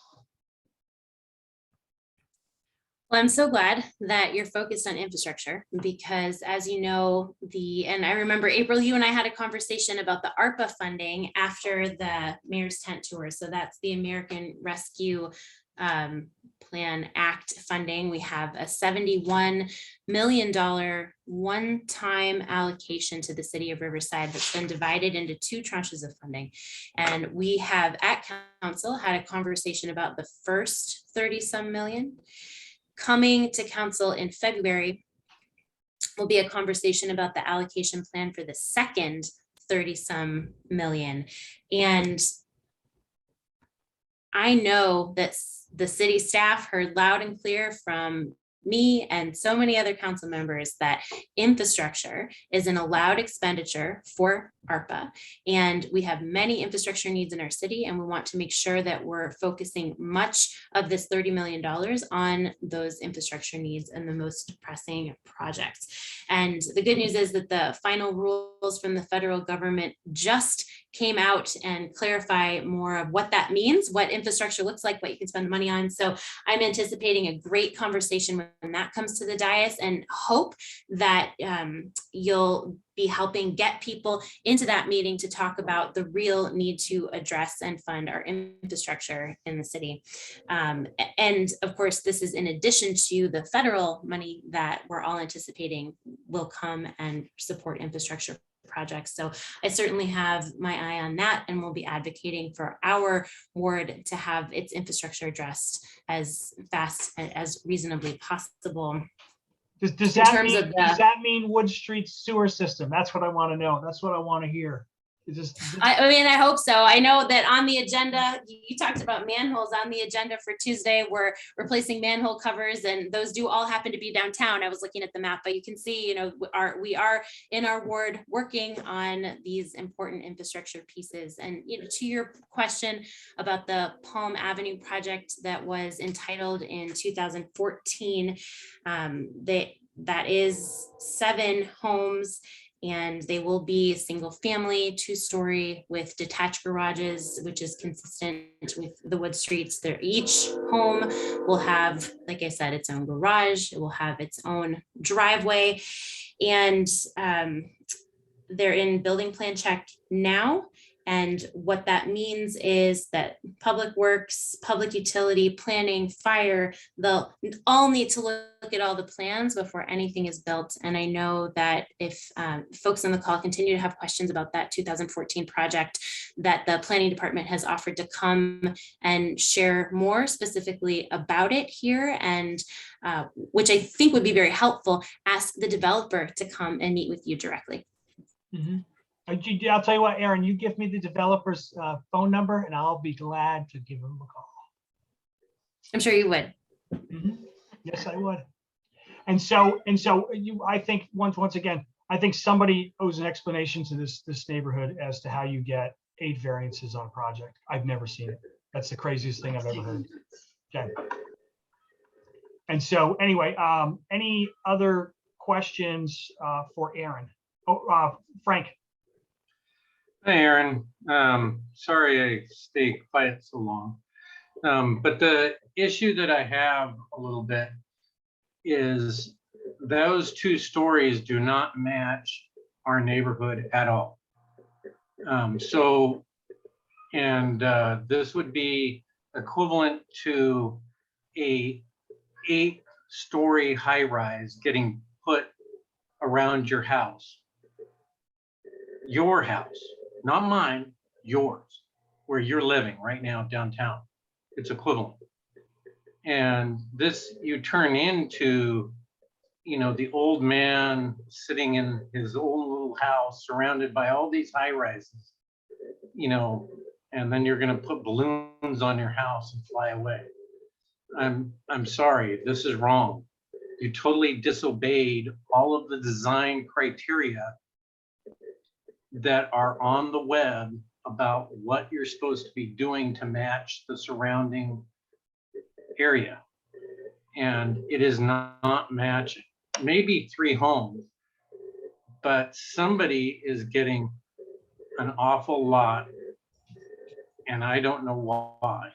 Well, I'm so glad that you're focused on infrastructure because as you know, and I remember April, you and I had a conversation about the ARPA funding after the mayor's tent tour. So that's the American Rescue Plan Act funding. We have a $71 million one-time allocation to the city of Riverside that's been divided into 2 tranches of funding. And we have at council had a conversation about the first 30-some million. Coming to council in February will be a conversation about the allocation plan for the second 30-some million. And I know that the city staff heard loud and clear from me and so many other council members that infrastructure is an allowed expenditure for ARPA. And we have many infrastructure needs in our city, and we want to make sure that we're focusing much of this $30 million on those infrastructure needs and the most pressing projects. And the good news is that the final rules from the federal government just came out and clarify more of what that means, what infrastructure looks like, what you can spend money on. So I'm anticipating a great conversation when that comes to the dais, and hope that you'll be helping get people into that meeting to talk about the real need to address and fund our infrastructure in the city. And of course, this is in addition to the federal money that we're all anticipating will come and support infrastructure projects. So I certainly have my eye on that, and we'll be advocating for our ward to have its infrastructure addressed as fast and as reasonably possible. Does that mean Wood Street sewer system? That's what I want to know. That's what I want to hear. I mean, I hope so. I know that on the agenda, you talked about manholes. On the agenda for Tuesday, we're replacing manhole covers, and those do all happen to be downtown. I was looking at the map, but you can see, you know, we are in our ward working on these important infrastructure pieces. And, you know, to your question about the Palm Avenue project that was entitled in 2014, that is 7 homes. And they will be single family, 2-story with detached garages, which is consistent with the Wood Streets. Each home will have, like I said, its own garage. It will have its own driveway. And they're in building plan check now. And what that means is that public works, public utility, planning, fire, they'll all need to look at all the plans before anything is built. And I know that if folks on the call continue to have questions about that 2014 project, that the planning department has offered to come and share more specifically about it here, and which I think would be very helpful, ask the developer to come and meet with you directly. Mm-hmm. I'll tell you what, Erin, you give me the developer's phone number and I'll be glad to give him a call. I'm sure you would. Mm-hmm. Yes, I would. And so I think once again, I think somebody owes an explanation to this neighborhood as to how you get 8 variances on a project. I've never seen it. That's the craziest thing I've ever heard. Okay. And so anyway, any other questions for Erin? Oh, Frank. Hi, Erin. Sorry I stayed quiet so long. But the issue that I have a little bit is those 2 stories do not match our neighborhood at all. So And this would be equivalent to a 8-story high-rise getting put around your house. Your house, not mine, yours, where you're living right now downtown. It's equivalent. And this you turn into, you know, the old man sitting in his own little house surrounded by all these high rises, you know, and then you're going to put balloons on your house and fly away. I'm sorry, this is wrong. You totally disobeyed all of the design criteria that are on the web about what you're supposed to be doing to match the surrounding area. And it is not matching. Maybe 3 homes, but somebody is getting an awful lot. And I don't know why.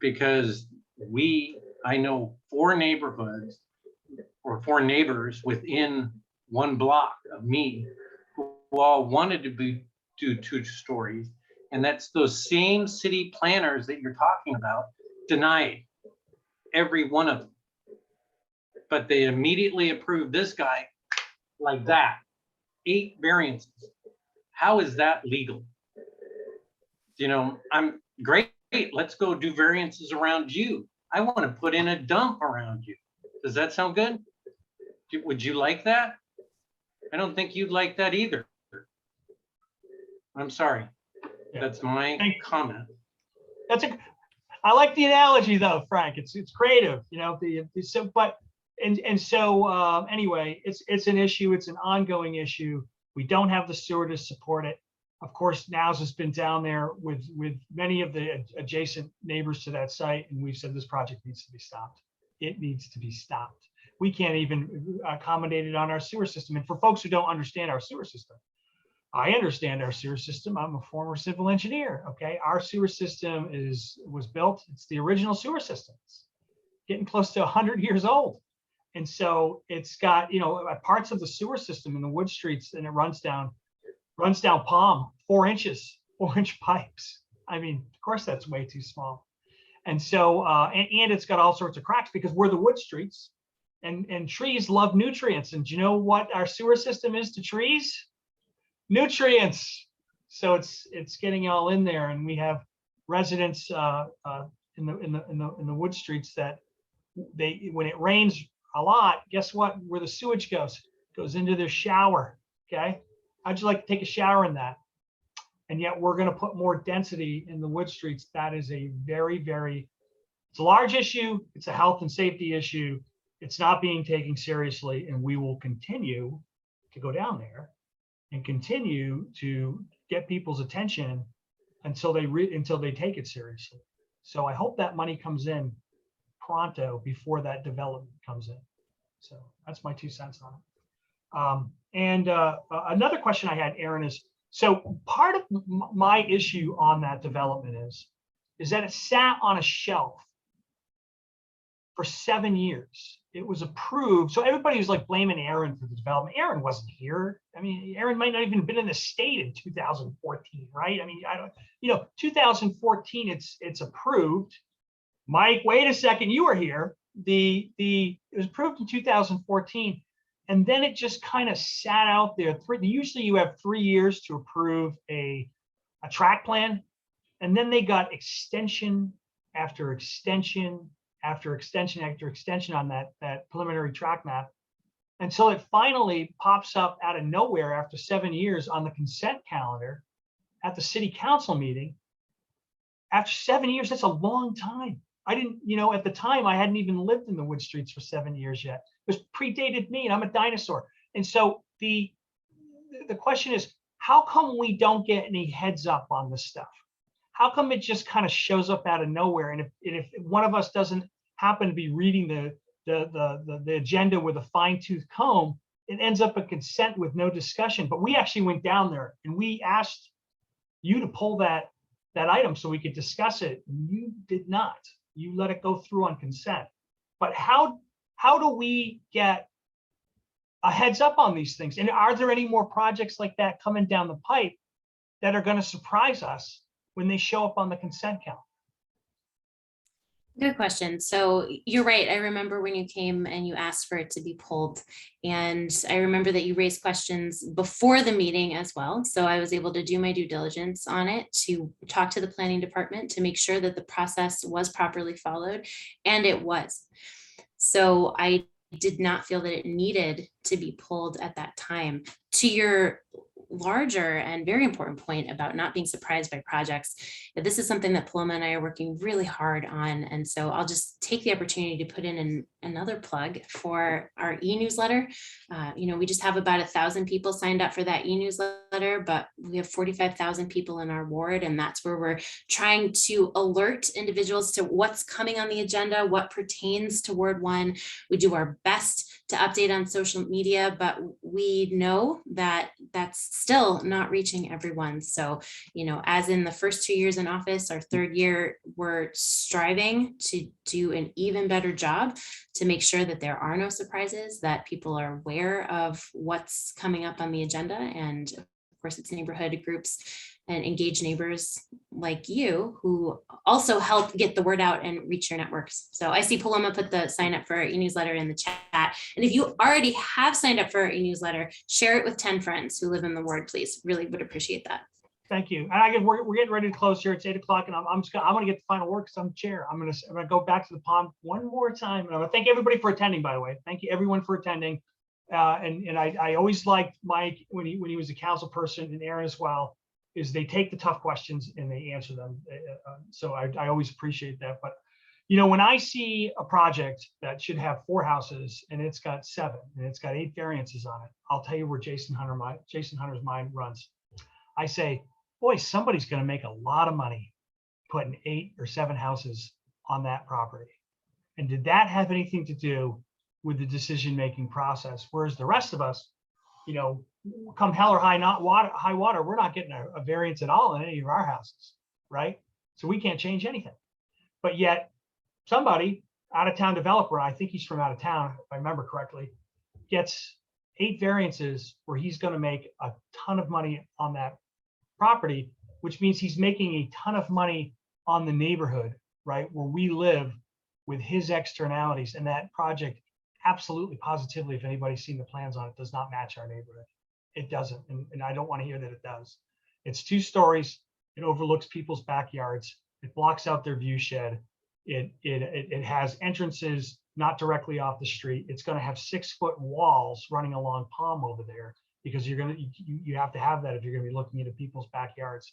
Because I know 4 neighborhoods or 4 neighbors within 1 block of me who all wanted to do 2 stories. And that's those same city planners that you're talking about denied every one of them. But they immediately approved this guy like that, 8 variances. How is that legal? You know, I'm great. Let's go do variances around you. I want to put in a dump around you. Does that sound good? Would you like that? I don't think you'd like that either. I'm sorry. Yeah. That's my comment. I like the analogy though, Frank. It's creative, you know. Anyway, it's an issue. It's an ongoing issue. We don't have the sewer to support it. Of course, NOWS has been down there with many of the adjacent neighbors to that site, and we've said this project needs to be stopped. It needs to be stopped. We can't even accommodate it on our sewer system. And for folks who don't understand our sewer system, I understand our sewer system. I'm a former civil engineer. Okay, our sewer system was built. It's the original sewer system. It's getting close to 100 years old, and so it's got, you know, parts of the sewer system in the wood streets, and it runs down Palm, 4-inch pipes. I mean, of course, that's way too small. And so, and it's got all sorts of cracks because we're the wood streets, and trees love nutrients. And do you know what our sewer system is to trees? Nutrients. So it's getting all in there, and we have residents in the wood streets that when it rains a lot, guess what? Where the sewage goes into their shower. Okay. How'd you like to take a shower in that? And yet we're going to put more density in the wood streets. That is a very, it's a large issue. It's a health and safety issue. It's not being taken seriously, and we will continue to go down there and continue to get people's attention until they take it seriously. So I hope that money comes in pronto before that development comes in. So that's my 2 cents on it. Another question I had, Erin, is, so part of my issue on that development is that it sat on a shelf for 7 years. It was approved. So everybody was like blaming Erin for the development. Erin wasn't here. I mean, Erin might not even have been in the state in 2014, right? I mean, 2014, it's approved. Mike, wait a second, you were here. It was approved in 2014. And then it just kind of sat out there. Usually you have 3 years to approve a track plan. And then they got extension after extension after extension after extension on that preliminary track map. Until it finally pops up out of nowhere after 7 years on the consent calendar at the city council meeting. After 7 years, that's a long time. I didn't, at the time I hadn't even lived in the wood streets for 7 years yet. It was predated me, and I'm a dinosaur. And so the question is, how come we don't get any heads up on this stuff? How come it just kind of shows up out of nowhere? And if one of us doesn't happen to be reading the agenda with a fine-tooth comb, it ends up a consent with no discussion. But we actually went down there and we asked you to pull that item so we could discuss it. You did not. You let it go through on consent. But how do we get a heads up on these things? And are there any more projects like that coming down the pipe that are going to surprise us when they show up on the consent count? Good question. So you're right. I remember when you came and you asked for it to be pulled. And I remember that you raised questions before the meeting as well. So I was able to do my due diligence on it, to talk to the planning department to make sure that the process was properly followed, and it was. So I did not feel that it needed to be pulled at that time. To your larger and very important point about not being surprised by projects, this is something that Paloma and I are working really hard on. And so I'll just take the opportunity to put in another plug for our e-newsletter. We just have about 1,000 people signed up for that e-newsletter, but we have 45,000 people in our ward. And that's where we're trying to alert individuals to what's coming on the agenda, what pertains to Ward 1. We do our best to update on social media, but we know that that's still not reaching everyone. So, as in the first 2 years in office, our third year, we're striving to do an even better job to make sure that there are no surprises, that people are aware of what's coming up on the agenda. And of course, it's neighborhood groups and engaged neighbors like you who also help get the word out and reach your networks. So I see Paloma put the sign up for our e-newsletter in the chat. And if you already have signed up for our e-newsletter, share it with 10 friends who live in the ward, please. Really would appreciate that. Thank you. And we're getting ready to close here. It's 8 o'clock, and I'm going to get the final word because I'm chair. I'm going to go back to the Palm one more time. And I want to thank everybody for attending, by the way. Thank you everyone for attending. And I always liked Mike when he was a council person, and Erin as well, is they take the tough questions and they answer them. So I always appreciate that. But, when I see a project that should have 4 houses and it's got 7 and it's got 8 variances on it, I'll tell you where Jason Hunter's mind runs. I say, boy, somebody's going to make a lot of money putting 8 or 7 houses on that property. And did that have anything to do with the decision-making process? Whereas the rest of us, come hell or high water, we're not getting a variance at all in any of our houses, right? So we can't change anything. But yet somebody, out-of-town developer, I think he's from out of town, if I remember correctly, gets 8 variances where he's going to make a ton of money on that property, which means he's making a ton of money on the neighborhood, right, where we live, with his externalities. And that project, absolutely, positively, if anybody's seen the plans on it, does not match our neighborhood. It doesn't, and I don't want to hear that it does. It's 2 stories. It overlooks people's backyards. It blocks out their view shed. It has entrances not directly off the street. It's going to have 6-foot walls running along Palm over there, because you have to have that if you're going to be looking into people's backyards.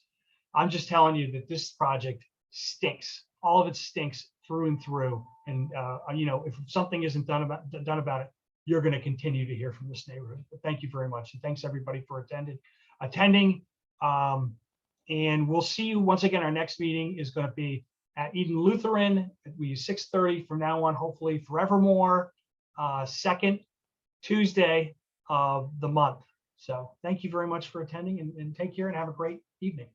I'm just telling you that this project stinks. All of it stinks through and through. And if something isn't done about it, you're going to continue to hear from this neighborhood. But thank you very much, and thanks everybody for attending. And we'll see you once again. Our next meeting is going to be at Eden Lutheran. We use 6:30 from now on, hopefully forevermore. Second Tuesday of the month. So thank you very much for attending, and take care and have a great evening.